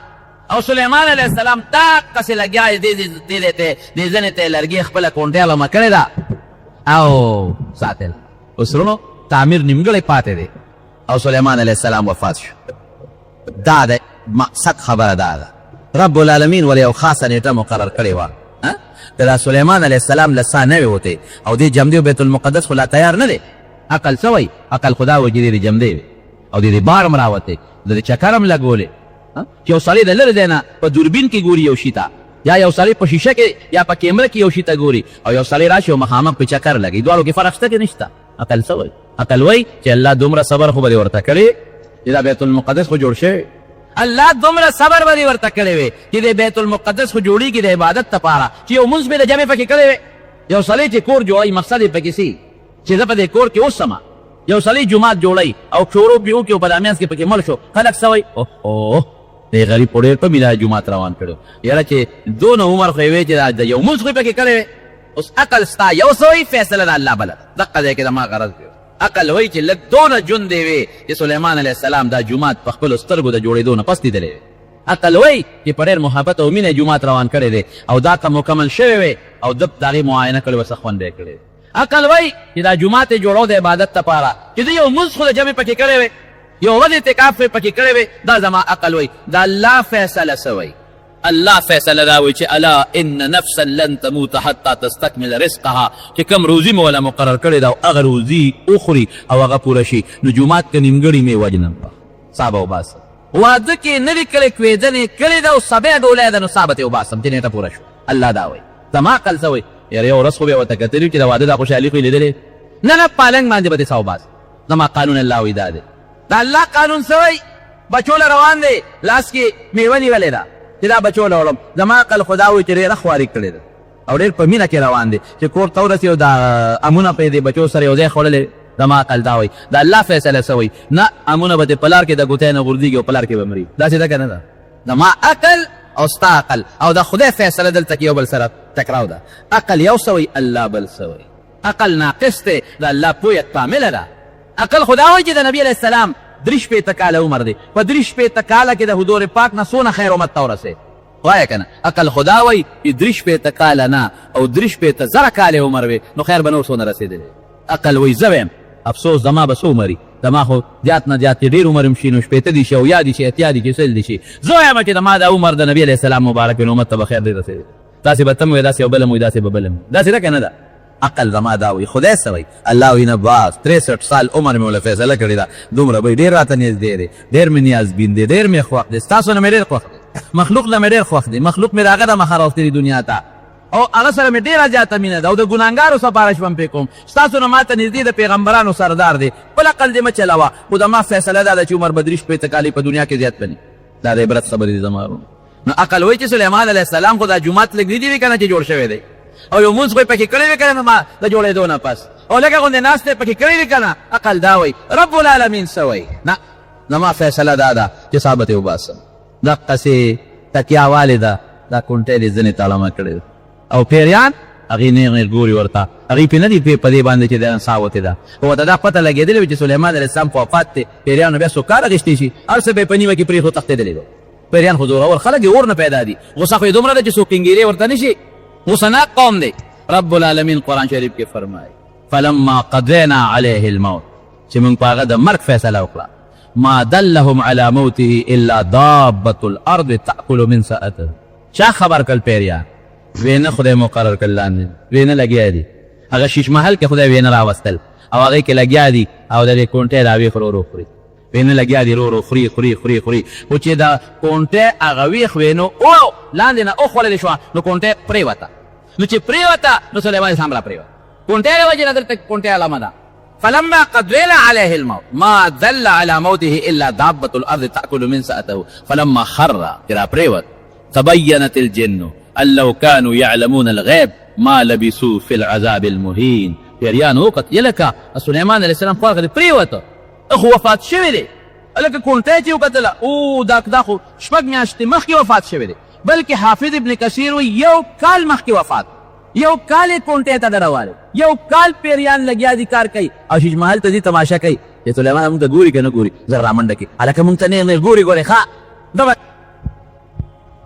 [SPEAKER 1] او سلیمان علیه السلام دقسې لګیا یې دې ځنې ته یې لرګي خپله کونډۍ علمه کړې ده او ساتل اوس وروڼو تعمیر نیمګړی پاتې دی او سلیمان علیه السلام وفات شو دا د مقصد خبره دا ده رب العالمین ولې یو خاصه نیټه مقرر کړې وه که دا سلیمان علیه السلام له سا نه وې وتې او دې جمدې بیت المقدس خو لا تیار نه دی عقل څه وایي عقل خو دا وایي چې دې جمدې وي او دې بار هم راوتې د دې چکر هم لګولې چې یو سړی د لرې دی نه په دوربین کې ګوري یو شي ته یا یو سړی په شیشه کې یا په کیمره کې یو شي ته ګوري او یو سړی راشي او مخامخ په چکر لګي دواړو کې فرق شته که نشته عقل څه وایي عقل وایي چې الله دومره صبر خو به دې ورته کړی چې دا بیت المقدس خو جوړ شوی الله دومره صبر به دې ورته کړی وی چې د بیت المقدس خو جوړېږي د عبادت لپاره چې یو مونځ به د جمع پکې کړی وی یو سړی چې کور جوړوي مقصد یې پکې سي چې زه په دې کور کې اوسمه یو سړی جومات جوړوي او شروع به وکړي او په دامیانس کې پکې مړ شو خلک څه وایي اوه دې غریب په ډېر په میله جومات روان کړو یاره چې دونه عمر خو یې وی چې د یو مونځ خو یې پکې کړی وی اوس عقل ستا یو څه وایي فیصله د الله بله دقه ځای کې زما غرض دی عقل وایي چې لږ دونه جون دی وی چې سلیمان علیه السلام دا جومات په خپلو سترګو د جوړېدو نه پس لیدلی وی عقل وایي چې په ډېر محبت او مینه جومات روان کړی دی او دا ته مکمل شوی وی او ده د هغې معاینه کړې وه څه خوند یې کړی عقل وایي چې دا جومات یې جوړو د عبادت لپاره چې ده یو مونځ خو د جمع پکې کړی وی یو ورځ اعتکاف یې پکې کړی وی دا زما عقل وایي دا الله فیصله څه وایي الله فیصله دا وایي چې الا ان نفسا لن تموت حتی تستکمل رزقها چې کوم روزي مې وله مقرر کړې ده او هغه روزي وخوري او هغه پوره شي نو جومات که نیمګړي مې وجنم صابه وباسم واده کې نه دي کړی کوېدنې کړې ده او سبی ډولی ده نو سا به ترې وباسم چې نیټه پوره شو الله دا وایي زما عقل څه وایي یاره یو ورځ خو به یې ورته کتلي چې د واده دا خوشحالي خو یې لیدلې نه پالنګ باندې به دې څه وباسم زما قانون الله وایي دا دی د الله قانون څه وایي بچو له روان دی لاس کې میوه نیولې ده چې دا بچو له وړم زما عقل خو دا وایي چې ډېره خواري کړې ده او ډېر په مینه کې روان دی چې کور ته ورسي او دا امونه په دې بچو سره یو ځای خوړلې زما عقل دا وایي د الله فیصله څه وایي نه امونه به دې په لار کې د ګوتۍ نه غورځېږي او په لار کې به مري داسې ده که نه ده زما عقل او ستا عقل او د خدای فیصله دلته کې یو بل سره تکراو ده عقل یو څه وایي الله بل څه وایي عقل ناقص دی د الله پویت کامله ده عقل خدا وایي چې د نبي علیه السلام 3 کاله عمر دی په 3 کاله کې د حضور پاک نه څونه خیر امت ته ورسېد وایه کنه عقل خدا وای دریش په تکاله نه او دریش په زره کال عمر وي نو خیر بنور سونه رسیدلی عقل وای زویم افسوس دما به سو مري دما خو زیات نه زیات ډیر عمر هم شي نو شپېته دي شي او یا دي شي اتیا دي شي سل دي شي زه وایم چې دما د عمر د نبی علیه السلام مبارک امت ته به خیر دی رسېدلی داسې به ته م وایې داسې یو بله م وایي داسې به بله م داسې ده که نه ده عقل زما دا وایي خدای څه وایي الله وایي نه باس 63 سال عمر مې ورله فیصله کړې ده دومره به ډېر راته نږدې دی ډېر مې نیازبین دی ډېر مې خوښ دی ستاسو نه مې ډېر خوښ دی مخلوق نه مې ډېر خوښ دی مخلوق مې د هغه د مخه راوستلي دنیا ته او هغه سره مې ډېره زیاته مینه ده او د ګناهګارو سپارش به م پرې کوم ستاسو نه ما ته نږدې د پیغمبرانو سردار دی بل عقل دې مه چلوه خو د ما فیصله دا ده چې عمر به 30 کالې په دنیا کې زیات بني دا د عبرت خبرې دي زما نو عقل وایي چې سلیمان علیه السلام خو دا جومات لږ لیدي وي که نه چې جوړ شوی دی او یو مونځ خو یې پکې کړی وي که نه ما د جوړېدو نه پس او لکه غوندې ناست یې پکې کړی وي که نه عقل دا وایي رب العالمین څه وایي نه زما فیصله دا ده چې ثابت یې وباسم دقسې تکیه والې ده دا کونټۍ دې ځینې تړمه کړې ده او پیریان هغې نیغ ګوري ورته هغې پې نه دي په دې باندې چې د ساه وتې ده خو ورته دا پته لګېدلې وي چې سلیمان علیه السلام په وفات دی پیریانو بیا څوک کار اخیستی شي هر څه به یې په نیمه کې پرېښو تښتېدلی ده پیریان خو زورور خلک یې اور نه پیدا دي غوسه خو یې دومره ده چې څوک ټینګېرې ورته نه شي غوسناک قوم دی رب العالمین قرآن شریف کې فرمایي فلما قضینا علیه الموت چې موږ په هغه د مرګ فیصله وکړه ما دلهم على موته الا دابة الارض تأكل من سأته چا خبر کل پیریان وینه خدای مقرر کړ لاندې وینه لګیا دي هغه شیش محل کې خدای وینه راوستل او هغې کې لګیا دي او د دې کونټۍ راویښ ورو ورو خوري وینه لګیا دي ورو ورو خوري خوري خوري خوري خو چې د کونټۍ هغه ویښ وینو او لاندې نه وخوړلې شوه نو کونټۍ پرېوته نو چې پرېوته نو سلیمان اسلام را پرېوته کونټۍ د وجې نه دلته کونټۍ علامه ده فلما قضينا عليه الموت ما دل على موته الا دابة الارض تأكل من سأته فلما خر ترى پرېوت تبينت الجن ان لو كانوا يعلمون الغيب ما لبثوا في العذاب المهين پیریان وقت یلکه سلیمان علیه السلام خو هغه پرېوته خو وفات شوی دی هلکه کونټۍ چې وکتله او دا خو 6 میاشتې مخکې وفات شوی دی بلکې حافظ ابن کثیر وایي 1 کال مخکې وفات 1 کال یې کونټۍ ته دروالی 1 کال پیریان لګیا دي کار کوي او شیش محل ته ځي تماشه کوي چې سلیمان مونږ ته ګوري که نه ګوري زر رامنډه کړي هلکه مونږ ته نه ګوري ګورې ښه ډبل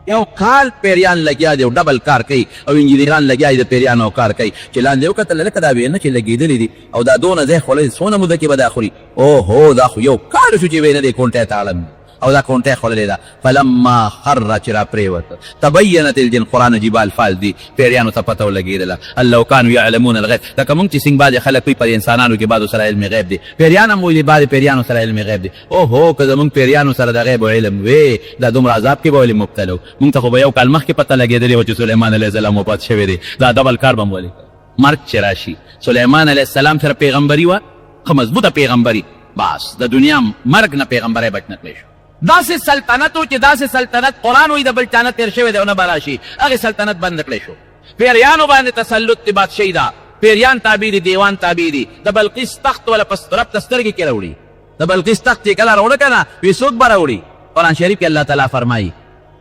[SPEAKER 1] 1 کال پیریان لګیا دي او ډبل کار کوي او انجینران لګیا دي د پیریانو کار کوي چې لاندې وکتل لکه دا وینه چې لګېدلې دي او دا دونه ځای خوړلی څونه موده کې به دا خوري اوهو دا خو 1 کال شو چې وینه دې کونټۍ ته اړم او دا کونټۍ خوړلې ده فلما خر چې را پرېوته تبینت الجن قرآن عجیبه الفاظ دي پیریانو ته پته ولګېدله ان لو کانو یعلمون الغیب لکه موږ چې څنګه بعضې خلک وي په انسانانو کې بعضو سره علم غیب دی پیریان هم وایي بعضې پیریانو سره علم غیب دی اوهو که زموږ پیریانو سره د غیب علم وی دا دومره عذاب کې به ولې مبتلا و موږ ته خو به 1 کال مخکې پته لګېدلې وه چې سلیمان علیه السلام وفات شوی دی دا ډبل کار به م ولې مرګ چې راشي سلیمان علیه السلام سره پیغمبري وه ښه مضبوطه پیغمبري بس د دنیا مرګ نه پیغمبری بچ نه کړی شو داسې سلطنت و چې داسې سلطنت قرآن وایي د بل چا نه تېر شوی دی او نه به راشي هغې سلطنت بند کړی شو پیریانو باندې تسلط د بادشاهي ده پیریان تابع دي دیوان تابع دي د بلقیس تخت ولا رب ته سترګې کې راوړي د بلقیس تخت چې کله راوړه که نه وي څوک به راوړي قرآن شریف کې الله تعالی فرمایي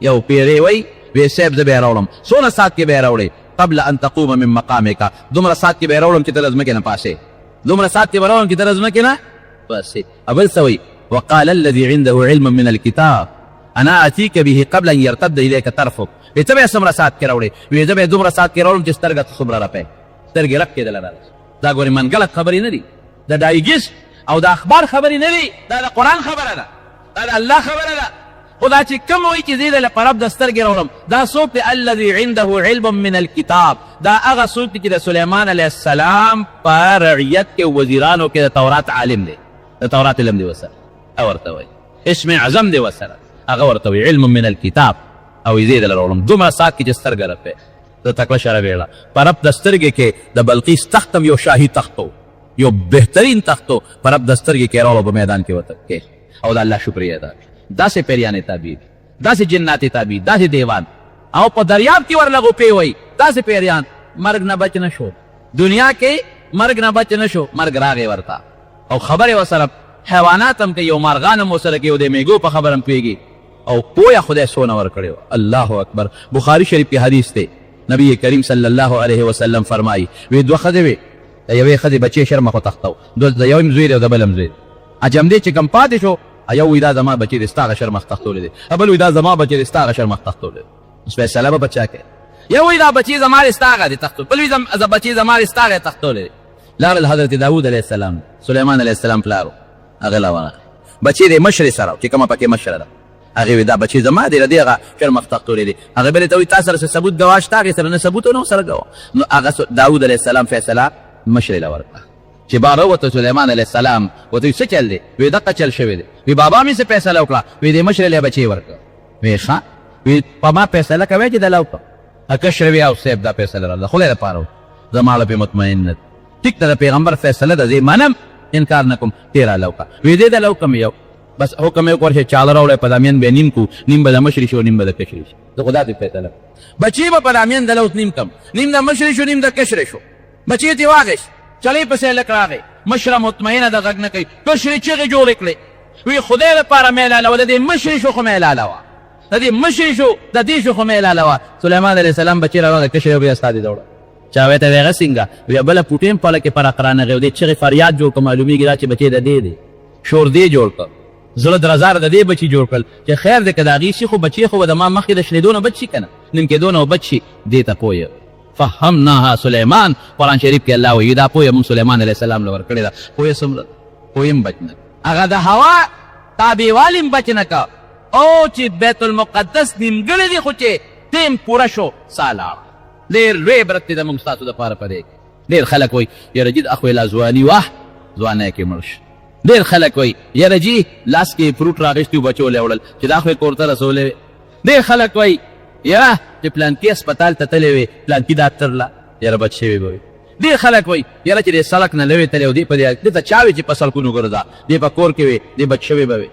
[SPEAKER 1] یو پیری وایي وی صاحب زه به یې راوړم څونه ساعت کې به یې راوړې قبل ان تقوم من مقامک دومره ساعت کې به یې راوړم چې ته له ځمکې نه پاسې دومره ساعت کې به راوړم چې ته له ځمکې نه پاسې بل څه وایي وقال الذي عنده علم من الكتاب انا اتيك به قبل ان يرتد اليك طرفك ويتبع سمره سات کې راوړي وي زه به دومره سات کې راوړم چې سترګه څومره راپې سترګې رپ کېدله دا ګورې من غلط خبرې نه دي د ډایجست او د اخبار خبرې نه دي دا د قرآن خبره ده دا د الله خبره ده خو دا چې کوم وایي چې زه یې په رب د سترګې راوړم دا څوک دی الذي عنده علم من الكتاب دا هغه څوک دی چې د سلیمان علیه السلام په رعیت کې وزیرانو کې د تورات عالم دی د تورات علم دی ورسره ورته وایي اسم اعظم دی ورسره هغه ورته وایي علم من الكتاب او یې دې دله راوړم دومره ساعت کې چې سترګه رپې د تکړه شره ویړه په رب د سترګې کې د بلقیس تخت هم یو شاهي تخت و یو بهترین تخت و په رب د سترګې کې راوړو په میدان کې ورته کې او د الله شکریه ده داسې پیریانې تابع دي داسې جناتې تابع داسې دیوان او په دریاب کې ورله غوپې وایي داسې پیریان مرګ نه بچ نه شو دنیا کې مرګ نه بچ نه شو مرګ راغی ورته او خبرې ورسره حیوانات هم کوي یو مارغان هم ورسره کوي او د میږو په خبر هم پوهېږي او پویه خدای څونه ورکړی و الله اکبر بخاري شریف کې حدیث دی نبی کریم صلی الله علیه وسلم فرمایي وی 2 ښځې وې د یوې ښځې بچې شرمه خو تخته و د یو هم زوی دی او د بل هم زوی دی اجم دی چې کم پاتې شو یو وی دا زما بچې دی ستا هغه شرمخ تختولی دی بل وی دا زما بچې دی ستا هغه شرمخ تختولی دی اوس فیصله به بچا کوي یو وایي دا بچي زما دی ستا هغه دی تختول بل وایي بچي زما دی ستا هغه تختولی لاړل حضرت داود علیه السلام سلیمان علیه السلام پلارو هغه لا ورغی بچي دی مشرې سره چې کومه پکې مشره ده هغې وایي دا بچي زما دی د دې هغه شرمخ تختولی دی هغې بلې ته وایي تا سره څه ثبوت ګواه شته هغې سره نه ثبوت او نه سره ګواه نو هغه داود علیه السلام فیصله مشرې له ورکړه چې باره وته سلیمان علیه السلام ورته څه چل دی وایي دقه چل شوی دی وایي بابا مې څه فیصله وکړه وایي دې مشرې له بچي ورکړه وایي ښه وایي په ما فیصله کوی چې دله وکړه کشر وي او صاحب دا فیصله راله خدای لپاره زما له پې مطمئن نه ټیک ته د پیغمبر فیصله ده زه منم انکار نه کوم تیرا لوکا وی دې د لوکم یو بس حکم یې ورشه چاله راوړی په دامین به نیم کو نیم به د مشري شو نیم به د کشري شو زه خدا دې فیصله بچي به په دامین د لوت نیم کم نیم د مشري شو نیم د کشري شو بچي ته واغش چلی پسې لک راغی مشره مطمئنه د غږ نه کوي کشري چغې جوړې کړې وی خدای لپاره مې لاله د دې مشري شو خو مې لاله د دې مشري شو د دې شو خو مې لاله سليمان علیه السلام بچي راغی کشري بیا استاد دوړه چا وته ویغه څنګه وی بل پټیم په لکه پر اقرانه غو دې چې فریاد جوړ کوم معلومیږي چې بچي د دې دی شور دی جوړ کړ زړه درزار د دې بچي جوړ کړ چې خیر دې کدا غي شي خو بچي خو د ما مخې د شلیدونه بچي کنه نن کې دونه بچي دې ته پوي فهمناها سليمان قرآن شریف کې الله وی دا پوي مون سليمان عليه السلام لور کړی دا پوي سم پویم بچنه هغه د هوا تابع والم بچنه کا او چې بیت المقدس نیمګړی دی خو چې تیم پورا شو سالار ډېر لوی برکت د موږ ستاسو دپاره په دې کې ډېر خلک وایي یاره جي د اخوې لا ځواني وه ځوانی کې مړ شه ډېر خلک وایي یاره جي لاس کې فروټ راغېستي و بچو له وړل چې دا خو یې کور ته رسولی وې ډېر خلک وایي یاره چې پلانکي اسپتال ته تللی وې پلانکي ډاکټر له یاره بچ شوی به وي ډېر خلک وایي یاره چې دې سړک نه لوې تللی و دې په دې ته چا وي چې په سړکونو ګرځه دې په کور کې وې دې بچ شوی به وي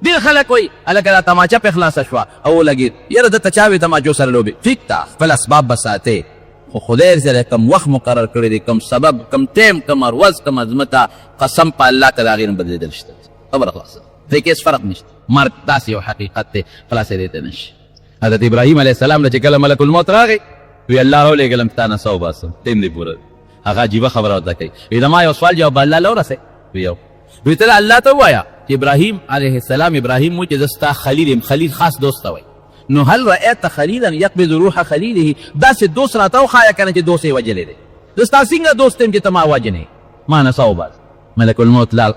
[SPEAKER 1] ډېر خلک وایي هلکه دا تماچه پې خلاصه شوه او ولګېد یاره دته چا وې تماچو سره لوبې ټیک ته خپل اسباب به ساتې خو خدای سره کم وخت مقرر کړی دی کم سبب کم ټیم کم ورځ کم عظمته قسم په الله که د هغې نه بدلېدل شته خبره خلاصه دې کې هېڅ فرق نشته مرګ داسې یو حقیقت دی خلاصېدی ته نشي حضرت ابراهیم علیه السلام له چې کله ملک الموت راغی وی الله راولېږلم تا نه څه وباسم ټیم دې پوره هغه عجیبه خبره ورته کوي وی زما یو سوال جواب الله له ورسئ وی یو وی ته الله ته ووایه چې ابراهیم علیه السلام ابراهیم وایي چې زه ستا خلیل یم خلیل خاص دوست ته وایي نو هل رأيت خليلا يقبض روح خليله داسې دوست راته وښایه که نه چې دوست یې وجلی دی زه ستا څنګه دوست یم چې ته ما وجنې ما نه څه وباس ملک الموت لاړ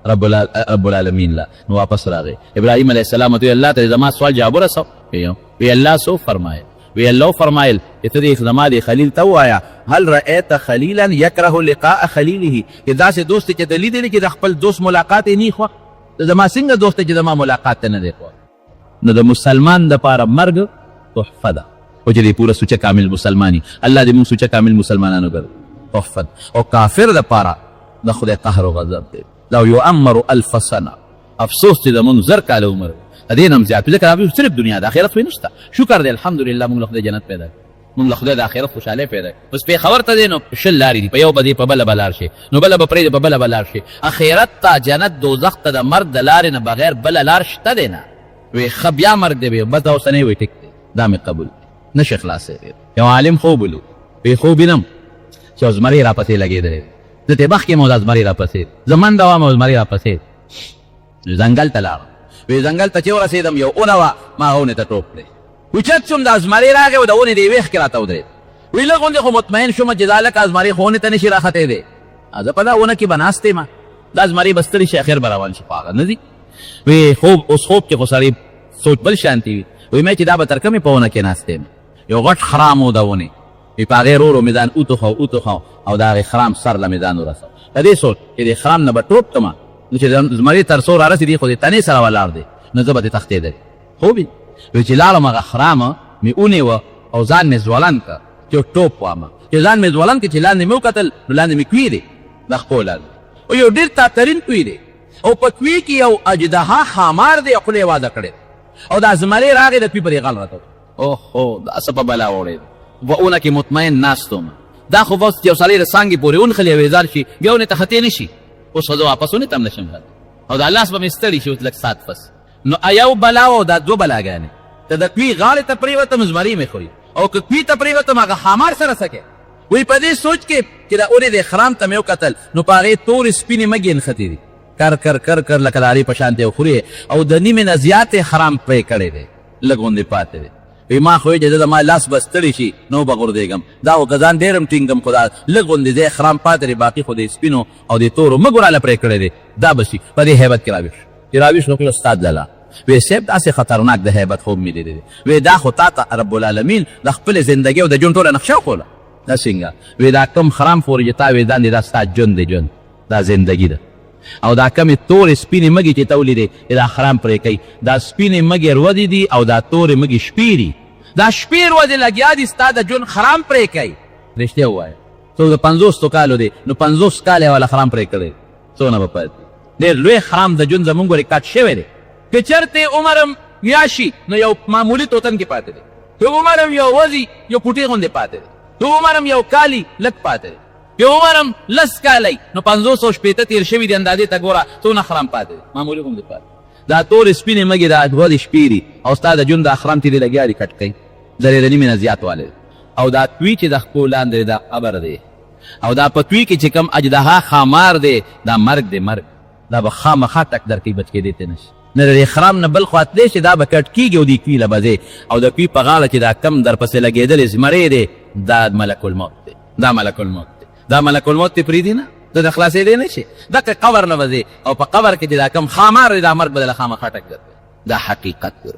[SPEAKER 1] رب العالمین لا نو واپس راغی ابراهیم علیه السلام ورته الله ته زما سوال جواب ورسو وی الله سو فرمایل وی الله فرمایل چې ته دې زما دې خلیل ته ووایه هل رأيت خلیلا یکره لقاء خلیله چې داسې دوست چې ته لیدلی چې د خپل دوست ملاقات یې نه خوښ زما څنګه دوست چې زما ملاقات ته نه دی خوښ نو د مسلمان دپاره مرګ تحفه ده او چې دې پوره سوچه کامل مسلمانی الله دې موږ سوچه کامل مسلمانانو ګرځي تحفه او کافر دپاره د خدای قهر او غضب دی لو یعمر الف سنه افسوس چې د موږ زر کاله عمر د دې نه هم زیات ځکه دا صرف دنیا د آخرت خو نشته شکر دی الحمدلله موږ له خدای جنت پیدا موږ له خدای د آخرت خوشحالۍ پیدا اوس پېښور ته دی نو شل لارې دي په یو به دی په بله به لاړ شي نو بله به پرېږدي په بله به لاړ شي آخرت ته جنت دوزخ ته د مرګ د لارې نه بغیر بله لار شته دی نه وی ښه بیا مرګ دی بس دا اوسنی وی ټیک دی دا مې قبول نشي خلاصېدی یو عالم خوب ولو وی خوب وینم چې زمری راپسې لګېدلی زه ترې مخکې مو دا زمری راپسې زه منډه وم او زمری راپسې ځنګل ته لاړم وی ځنګل ته چې ورسېدم یو اونه وه ما هغه اونې ته ټوپ کړې اوچت شوم دا زمری راغی او د اونې د یوې ښکې راته ودرېد وی لږ غوندې خو مطمئن شوم چې دا لکه زمری خو اونې ته نشي راختېدی زه په دا اونه کې به ناست یم دا زمری به ستړي شي اخر به روان شي خو هغه نه ځي وی خوب اوس خوب کې خو سړی سوچ بل شانتي وي وی مې چې دا به تر کومې په ونه کې ناست یم یو غټ خرام و د ونې وی په هغې ورو مې ځان اوتوخو او د هغې خرام سر له مې ځان ورسو د دې سوچ چې د خرام نه به ټوپ کړمه نو چې زمري تر څو رارسېدي خو د تنې سره ولاړ دی نو زه به ترې تښتېدلی خوب وی چې لاړم هغه خرامه مې ونیوه او ځان مې ځولند کړه چې ټوپ وامه چې ځان مې ځولند کړه چې لاندې مې وکتل نو لاندې مې کوي دی د خپو لاندې او یو ډېر تاترین کوي دی او په کوي کې یو اجدها ښامار دی او خوله یې واده کړې او دا زمری راغی د کوي پرې غل راته اوهو دا څه په بلا وړې په اونه کې مطمئن ناست وم دا خو بس یو سړی د څانګې پورې ونښلي او ویزار شي بیا ونې ته ختې نه شي اوس خو زه واپس ونې ته هم نشم او دا لاس به مې ستړي شي اوس لږ سات پس نو یو بلا او دا دوه بلاګانې ته د کوي غاړې ته پرېوتم زمري مې خوري او که کوي ته پرېوتم هغه ښامار سره څه کوې وی په دې سوچ کې چې د اونې د خرام ته مې وکتل نو په هغې تورې سپینې مږې نښتې دي کر لکه د هغې په شانتې خورې او د نیمې نه زیاتې خرام پرې کړی دی لږ غوندې پاتې دی وی ما خو چې زما لاس به ستړی شي نو به غورځېږم دا خو که ځان ډېر هم ټینګم خو دا لږ غوندې ځای خرام پاتې دی باقي خو د سپینو او د تورو مه ګوراله پرې کړی دی دا به شي په دې هیبت کې راویښ چې راویښ نو کړه استاد لالا وی صاحب داسې خطرناک د هیبت خوب مې لیدلی دی وی دا خو تا ته رب العالمین د خپلې زندګۍ او د ژوند ټوله نقشه وښوله دا څنګه وی دا کم خرام پورې چې تا وی ځان دی دا ستا ژوند دی ژوند دا زندګي ده او دا کمې تورې سپینې مږې چې ته ولیدې دا خرام پرې کوي دا سپینې مږې رودې دي او دا تورې مږې شپې دي دا شپې رودې لګیا دي ستا د ژوند خرام پرې کوي رښتیا ووایه څوک د 50 کالو دی نو 50 کال یې والا خرام پرې کړی څونه به پاتې ډېر لوی خرام د ژوند زمونږ ورې کټ شوی دی که چېرته عمر هم یا شي نو یو معمولي توتن کې پاتې دی که عمر هم یو وځي یو پوټې غوندې پاتې دی که عمر هم یو کالي لږ پاتې دی که عمر هم لس کالی نو 500 تیر شوي دي اندازې ته ګوره څونه خرام پاتې دی معمولي غوندې پاتې دا تورې سپینې مږې دا ودې شپې دي او ستا د ژوند د اخرام تېرې لګیا دي کټ کوي درېدلي مې نه زیات والی او دا توی چې د خپو لاندې دا قبر دی او دا په توی کې چې کوم اجدها خامار دی دا مرګ دی مرګ دا به خامخا ټک در کوي بچ کېدی ته نشي نه د خرام نه بل خوا تلی شي دا به کټ کېږي او د کوي له به او د کوي په غاړه چې دا کم در پسې لګېدلې زمری دی دا ملک الموت دی دا ملک الموت دی دا ملک الموت دې پرېږدي نه ته د خلاصېدی نه شي دقه قبر نه به او په قبر کې چې دا کم خامار دی دا مرګ به دله خامخا ټک در دا حقیقت دی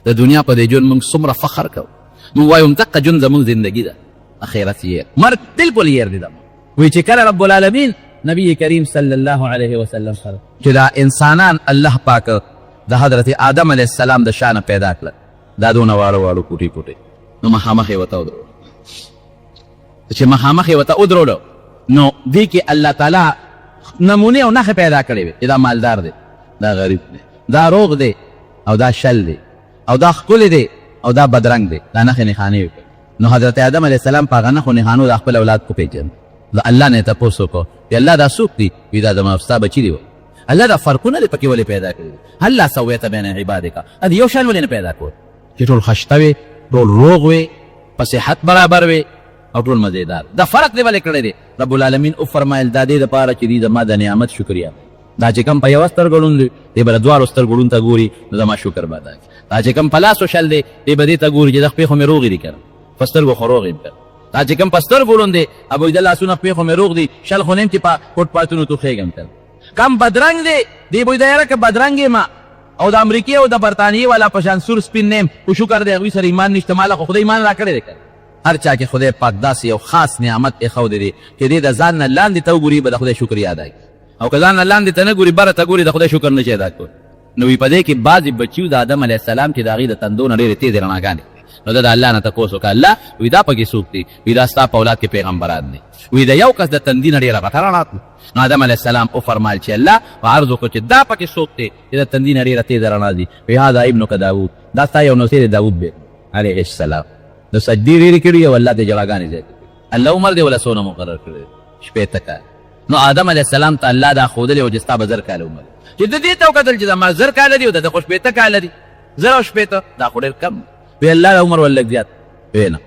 [SPEAKER 1] د دنیا په دې ژوند موږ څومره فخر کوو موږ وایو دقه ژوند زموږ زندګي ده اخرت یې مرګ بالکل یې دی دا وی چې کله رب العالمین نبی کریم صلی الله علیه وسلم سره چې دا انسانان الله پاک د حضرت آدم علیه السلام د شانه پیدا کړل دا دونه واړه واړه کوټې کوټې نو مخامخ یې ورته ودرولو چې مخامخ یې ورته ودرولو نو دې کې الله تعالی نمونې او نښې پیدا کړې وې چې دا مالدار دی دا غریب دی دا روغ دی او دا شل دی او دا ښکلی دی او دا بدرنګ دی دا نښې نښانې وکړې نو حضرت آدم علیه السلام په هغه نښو نښانو د خپل اولاد وپېژند د الله نه یې تپوس وکړو چې الله دا څوک دي وي دا زما ستا بچي دي الله دا فرقونه دې پکې ولې پیدا کړي هلا سویت بین عبادک ادي یو شان ولې نه پیدا کړو چې ټول خشته وي ټول روغ وي په صحت برابر وي او ټول مزیدار دا فرق دی ولې کړی دی رب العالمین او فرمایل دا دې دپاره چې دې زما د نعمت شکریا دا چې کوم په یوه سترګه ړوند دی دې به د دواړو سترګو ړوند ته ګوري نو زما شکر به ادا کړي دا چې کوم په لاسو شل دی دې به دې ته ګوري چې د خپې خو مې روغې دي که نه په سترګو خو روغ یم که دا چې کوم په سترګو ړوند دی ابو د لاسونه خپې خو مې روغ دي شل خو نه یم چې په کوټ پاتونو توخېږم که کم بدرنګ دی دی بوی دا یاره که بدرنګ یم او د امریکې او د برطانیې والا په شان سور سپین نیم خو شکر دی هغوی سره ایمان نشته ماله خو خدای ایمان را کړی دی که هر چا کې خدای پاک داسې یو خاص نعمت ایښودی دی چې دې د ځان نه لاندې ته وګوري به د خدای شکر ادا کړي او که ځان نه لاندې ته نه ګوري بره ته ګوري د خدای شکر نشي ادا کړی نو وی په دې کې بعضې بچیو د آدم علیه السلام چې د هغې د تندو نه ډېرې تېزې رڼاګانې نو ده د الله نه تپوس وکړه الله وی دا پکې څوک دی وی دا ستا په اولاد کې پیغمبران دي وی د یو کس د تندي نه ډېره غټه رڼا نو آدم علیه السلام وفرمایل چې الله عرض وکړو چې دا پکې څوک دی چې د تندي نه ډېره تېزه رڼا دي وی هذا ابنک داود دا ستا یو نوسی دی داود دی علیه السلام د سجدې ډېرې کړي او الله ته جړاګانې زیاتې کړي الله عمر دی ولا څونه مقرر کړی شپېته کاله نو آدم علیه السلام ته الله دا ښودلی و چې ستا به 1000 کاله عمر چې د دې ته وکتل چې زما 1000 کاله دي او د ده خو 80 کاله دي 1000 او 80 دا خو ډېر کم وی الله د عمر ول لږ زیات وی نه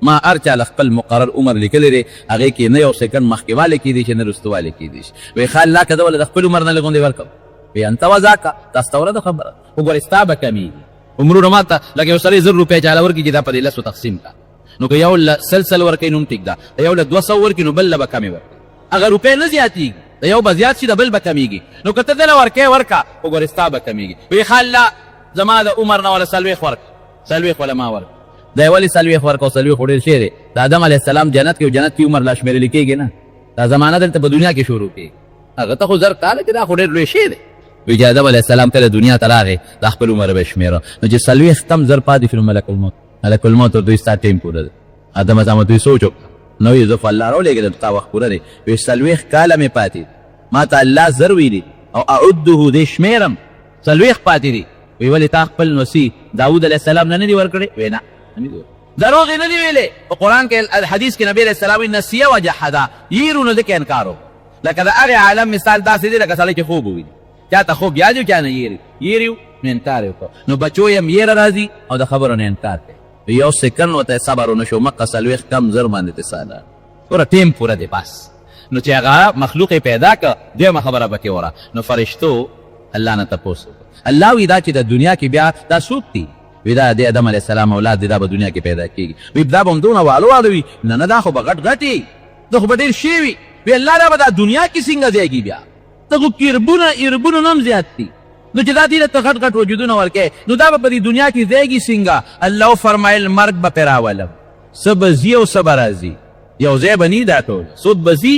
[SPEAKER 1] ما هر چا له خپل مقرر عمر لیکلی دی هغې کې نه یو سیکنډ مخکې والی کېدی شي نه رستو والی کېدی شي وی ښه الله که زه ولې د خپل عمر نه لږ غوندې ورکړم وی انت وذاکه دا ستا وره ده خبره وګورې ستا به کمیږي عمرونه ما ته لکه یو سړی 1000 روپۍ چاله ورکړي چې دا په دې 10 تقسیم کا نو که یو له 100 ورکوي نو هم ټیک ده یو له 200 ورکړي نو بل له به کمې ورکړي هغه روپۍ نه زیاتېږي د یو به زیات شي د بل به کمیږي نو که ته دله ورکې ورکه وګورې ستا به کمیږي وی ښه الله زما د عمر نه وله 40 ورکړه 40 وله ما ورکړه دا ولې 40 ورکړه او 40 خو ډېر شی دی د آدم علیه السلام جنت کې جنت کې عمر لا شمېرلی کېږي نه دا زمانه دلته په دنیا کې شروع کېږي هغه ته خو 1000 کاله چې دا خو ډېر لوی شی دی وی چې آدم علیه السلام کله دنیا ته راغی دا خپل عمر به شمېره نو چې 40 کم 1000 پاتې شي نو ملک الموت ملک الموت ورته ستا ټیم پوره دی آدم علیه دوی سوچ وکړه نو یې زه خو الله راولېږېدم ستا وخت پوره دی وی 40 کاله مې پاتې ما ته الله 1000 ویلي او اعده دې شمېرم 40 پاتې دي وی ولې تا خپل نوسي داود علیه السلام نه دي ورکړې وی نه دروغ نه دی ویلې په قرآن کې حدیث کې نبی علیه السلام نسیه وجحده یېرو نو ده کې انکار وکړو لکه د هغې عالم مثال داسې دی لکه سړی چې خوب وویني چا ته خوب یاد وي چا نه یېري نو انکار یې وکړو نو بچو یې هم یېره راځي او د خبرو نه انکار کوي یو سیکنډ ورته صبر ونه شو مکه 40 کم 1000 باندې ته ساله پوره ټیم پوره دی بس نو چې هغه مخلوق پیدا که دویمه خبره پکې وره نو فرشتو الله نه تپوس وکړو الله وی دا چې د دنیا کې بیا دا څوک دي وی دا د آدم علیه السلام اولاد دی دا به دنیا کې پیدا کېږي وی دا به هم دونه والو واده وي نه دا خو به غټ غټ دا خو به ډېر شی وي وی الله دا به دا دنیا کې څنګه ځایږي بیا ته خو ایربونه نه هم زیات دي نو چې دا دې ته غټ غټ وجودونه ورکې نو دا به په دې دنیا کې ځایږي څنګه الله فرمایل مرګ به پرې راولم څه به ځي او څه به راځي یو ځای به ني دا ټول سود به ځي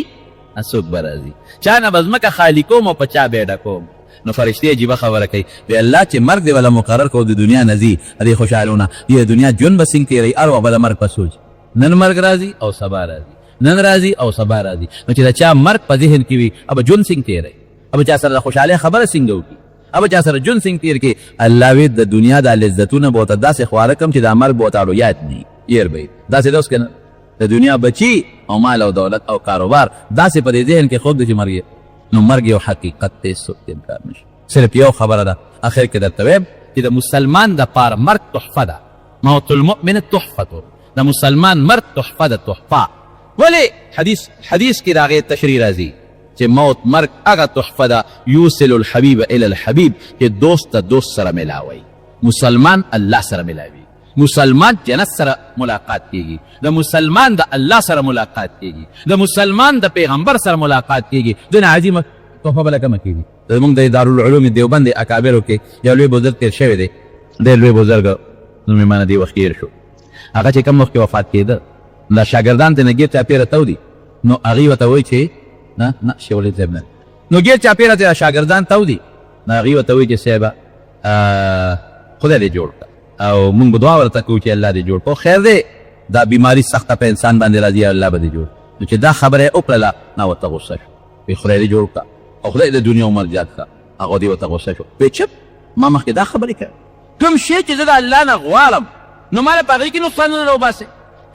[SPEAKER 1] سود به راځي چا نه به ځمکه خالي کوم او په چا بیډه کوم نو فرشتې عجیبه خبره کوي وی الله چې مرګ دې ولا مقرر کو د دنیا نه ځي دې خوشحالونه دې دنیا ژوند به څنګه تېروي هر وخت به د مرګ په سوچ نن مرګ راځي او سبا راځي نن راځي او سبا راځي نو چې د چا مرګ په ذهن کې وي अब ژوند څنګه تېروي अब چا سره د خوشحالۍ خبره څنګه وکړي अब چا سره ژوند څنګه تېر کړي الله وی د دنیا د لذتونه به ورته داسې خواره کړم چې د مرګ به ورته اړویات نه ير به داسې دوس کنه د دنیا بچي او مال او دولت او کاروبار داسې په دې ذهن کې خوب دي چې مرګ نو مرګ یو حقیقت ته څوک انکار نشي صرف یو خبره ده اخر کې درته وایم چې د مسلمان د پاره مرګ تحفه ده موت المؤمن تحفه د مسلمان مرګ تحفه ده تحفه ولی حدیث کې راغی تشریح راځي چې موت مرګ هغه تحفه ده یوصل الحبیب الى الحبیب چې دوست ته دوست سره ملاوي مسلمان الله سره ملاوي مسلمان جنت سره ملاقات کیږي د مسلمان د الله سره ملاقات کیږي د مسلمان د پیغمبر سره ملاقات کیږي دونه عظیمه تحفه بل کوم کیږي زمونږ د دارالعلوم دیوبند اکابرو کې یو لوی بزرګ تیر شوی دی د لوی بزرګ نو میمانه دی وخت شو هغه چې کوم وخت وفات کېده دا شاګردان ته نګیر چاپیره تو دي نو هغه وته وای چې نه شولې زبنه نو ګیر چاپیره ته شاګردان تو دي نو هغه وته وای چې صاحب خدای دې جوړ او مونږ به دعا ورته کوو چې الله دې جوړ کو خیر دی دا بیماری سخته په انسان باندې راځي الله به دې جوړ نو چې دا خبره وکړه نو ورته غوسه شو په خدای دې جوړ کا او خدای د دنیا عمر زیات کا هغه دې ورته غوسه شو په چپ ما مخکې دا خبرې کړ کوم شی چې زه د الله نه غواړم نو مال په هغې کې نقصان نه راوباسي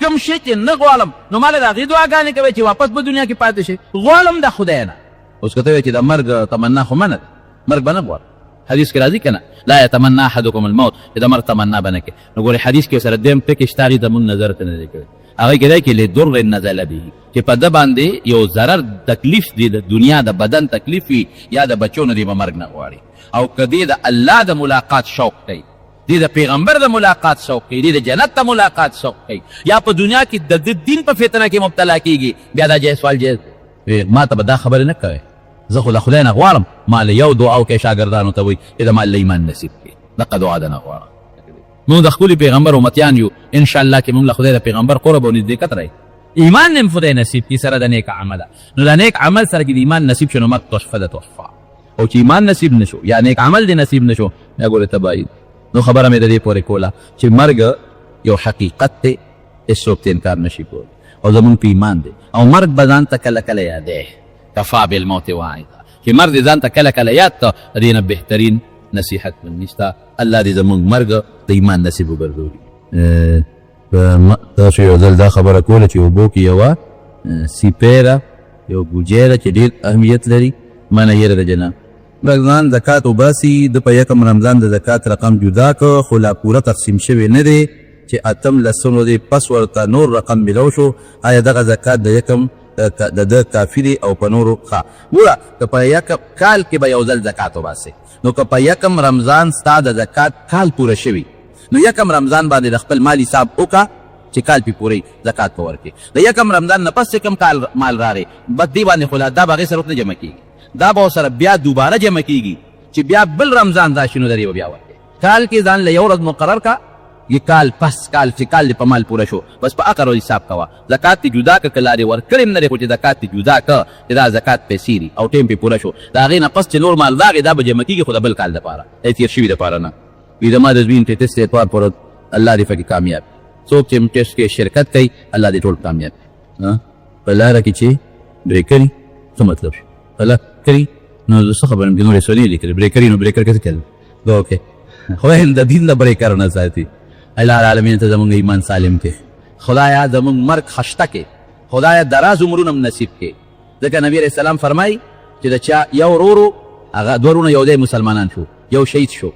[SPEAKER 1] کوم شی چې نه غواړم نو مال د هغې دعاګانې کوي چې واپس به دنیا کې پاتې شي غواړم د خدای نه اوس که ته وایې چې د مرګ تمنا خو منه ده مرګ به نه غواړم حدیث کې راځي که نه لا يتمنى احدكم الموت چې د مرګ تمنا به نه کوي نو ګورې حدیث کې سره دیم ټکي شته هغې زمونږ نظر ته نه دی کړی هغه کې دی چې لدر نزل به چې په ده باندې یو ضرر تکلیف دی د دنیا د بدن تکلیف وي یا د بچو نه دی به مرګ نه غواړي او که دی د الله د ملاقات شوق کوي دی د پیغمبر د ملاقات شوق کوي دی د جنت د ملاقات شوق کوي یا په دنیا کې د دین په فتنه کې مبتلا کیږي بیا دا جای سوال جایز ما ته به دا خبرې نه کوي زه خو له خدای نه غواړم ما له یو دعا وکړئ شاګردانو ته وایي چې زما الله ایمان نصیب کړي دغه دعا ده نه غواړم مونږ د خپل پیغمبر امتیان یو ان شاء الله کې مونږ له خدای د پیغمبر قرب او نزدېکت راځي ایمان نیم خدای نصیب کی سره د نیک عمل نو د نیک عمل سره کې د ایمان نصیب شنو مرګ تحفه ده تحفه او چې ایمان نصیب نشو یا نیک عمل دې نصیب نشو یا ګوره تباہی نو خبره مې د دې پورې کوله چې مرګ یو حقیقت دی هېڅوک ته انکار نشي کولی او زمونږ په ایمان دی او مرګ به ځان ته کله کله یادی کفا بالموت واعظا چې مرګ دې ځان ته کله کله یاد ته د دې نه بهترین نصیحت من نشته الله دې زمونږ مرګ د ایمان نصیب وګرځوي تاسو یو ځل دا خبره کوله چې اوبو کې یوه سیپیره یو ګوجیره چې ډېر اهمیت لري منه یېره د جناب رمضان زکات وباسي د په یکم رمضان د زکات رقم جدا که خو لا پوره تقسیم شوی نه دی چې اتم لسمو دی پس ورته نور رقم ملو شو آیا دغه زکات د یکم د ده کافي دی او په نورو ښه ګوره که په یکم کال کې به یو ځل زکات وباسي نو که په یکم رمضان ستا د زکات کال پوره شوي نو یکم رمضان باندې د خپل مال حساب وکړه چې کال پې پورې زکات په ورکړي د یکم رمضان نه پس چې کوم کال مال راغی بس دې باندې خو دا به هغې سره نه جمع کېږي دا به سره بیا دوباره جمع کیږي چې بیا بل رمضان راشي نو درې به بیا ورکړي کال کې ځان له یو ورځ مقرر کا یہ کال پس کال چې کال دې په مال پوره شو بس په عقل حساب کوه زکات دې جدا که لارې ورکړې هم نه دی خو چې زکات دې جدا که چې دا زکات پیسې دي او ټیم پې پوره شو د هغې نه پس چې نور مال راغی دا به جمع کېږي خو د بل کال دپاره دا تېر شوي دپاره نه وي زما د زوی ټسټ اعتبار پر الله دې پکې کامیاب څوک چې ټسټ کې شرکت کوي الله دې ټول کامیاب په لاره کې چې بریکري څه مطلب شي الله کړي نو څه خبره مې نورې سونی لیکلې بریکري نو بریکر کیسه کوي دا اوکې خو د دین د بریکر نه ساتي الله العالمین ته زمونږ ایمان سالم کې خدایا زمونږ مرګ خشته کې خدایا دراز عمرونه نصیب کې ځکه نبی علیہ السلام فرمای چې د چا یو ورورو هغه دوه ورونه یو ځای مسلمانان شو یو شهید شو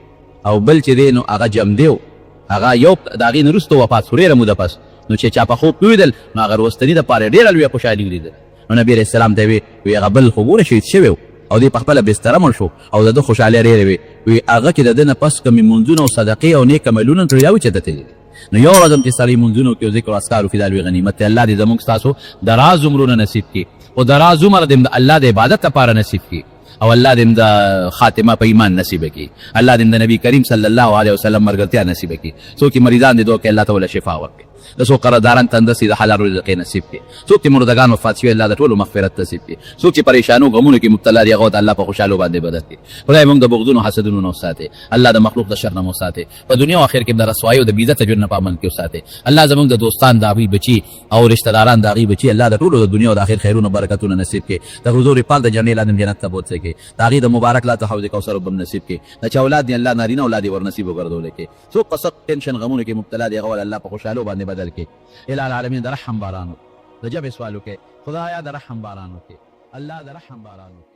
[SPEAKER 1] او بل چې دی نو هغه جم دیو هغه یو د هغې نه وروسته وفات شو ډېره موده پس نو چې چا په خوب ولیدل نو هغه وروستني دپاره ډېره لویه خوشحالي ولیدل نو نبی علیہ السلام ته وی هغه بل خو ګوره شهید شوی او دې په خپله بستره مړ شو او د ده خوشحالۍ ډېرې وې وی هغه چې د ده نه پس کومې منځونه او صدقې او نیک عملونه کړي دا وي چې ده تللي نو یو ورځ هم چې سړی منځونو کې او ذکر او اذکارو کې دا لوی غنیمت دی الله دې زموږ ستاسو دراز عمرونه نصیب کړي او دراز عمر دې د الله د عبادت لپاره نصیب کړي او الله دې د خاتمه په ایمان نصیب کړي الله دې د نبی کریم صلی الله علیه وسلم مرګرتیا نصیب کړي څوک چې مریضان دي دوی کې الله تعالی شفا ورکړي د څوک قرضداران تندرستي د حلال رزق نصیب کړي څوک چې مردگان وفات شوي الله د ټولو مغفرت نصیب کړي څوک چې پریشانو غمونو کې مبتلا دي هغه ته الله په خوشحالو باندې بدل کړي خدای موږ د بغضونو حسدونو نه وساتي الله د مخلوق د شر نه وساتي په دنیا او آخرت کې د رسوایي او د بې عزت ژوند نه پامن کې وساتي الله زموږ د دوستان د هغوی بچي او رشتہ داران د هغوی بچي الله د ټولو د دنیا او د آخرت خیرونه برکتونه نصیب کړي د حضور پاک د جنې لادم جنت ته بوځي کړي د هغوی د مبارک لا ته حوض کوثر وب نصیب کړي د چا اولاد دی الله نارینه اولاد ور نصیب وګرځول کړي څوک په سخت ټینشن غمونو کې مبتلا دی هغه الله په خوشحالو باندې بدل کړي الى العالمین د رحم بارانو د جبه سوالو کې خدایا د رحم بارانو کې الله د رحم بارانو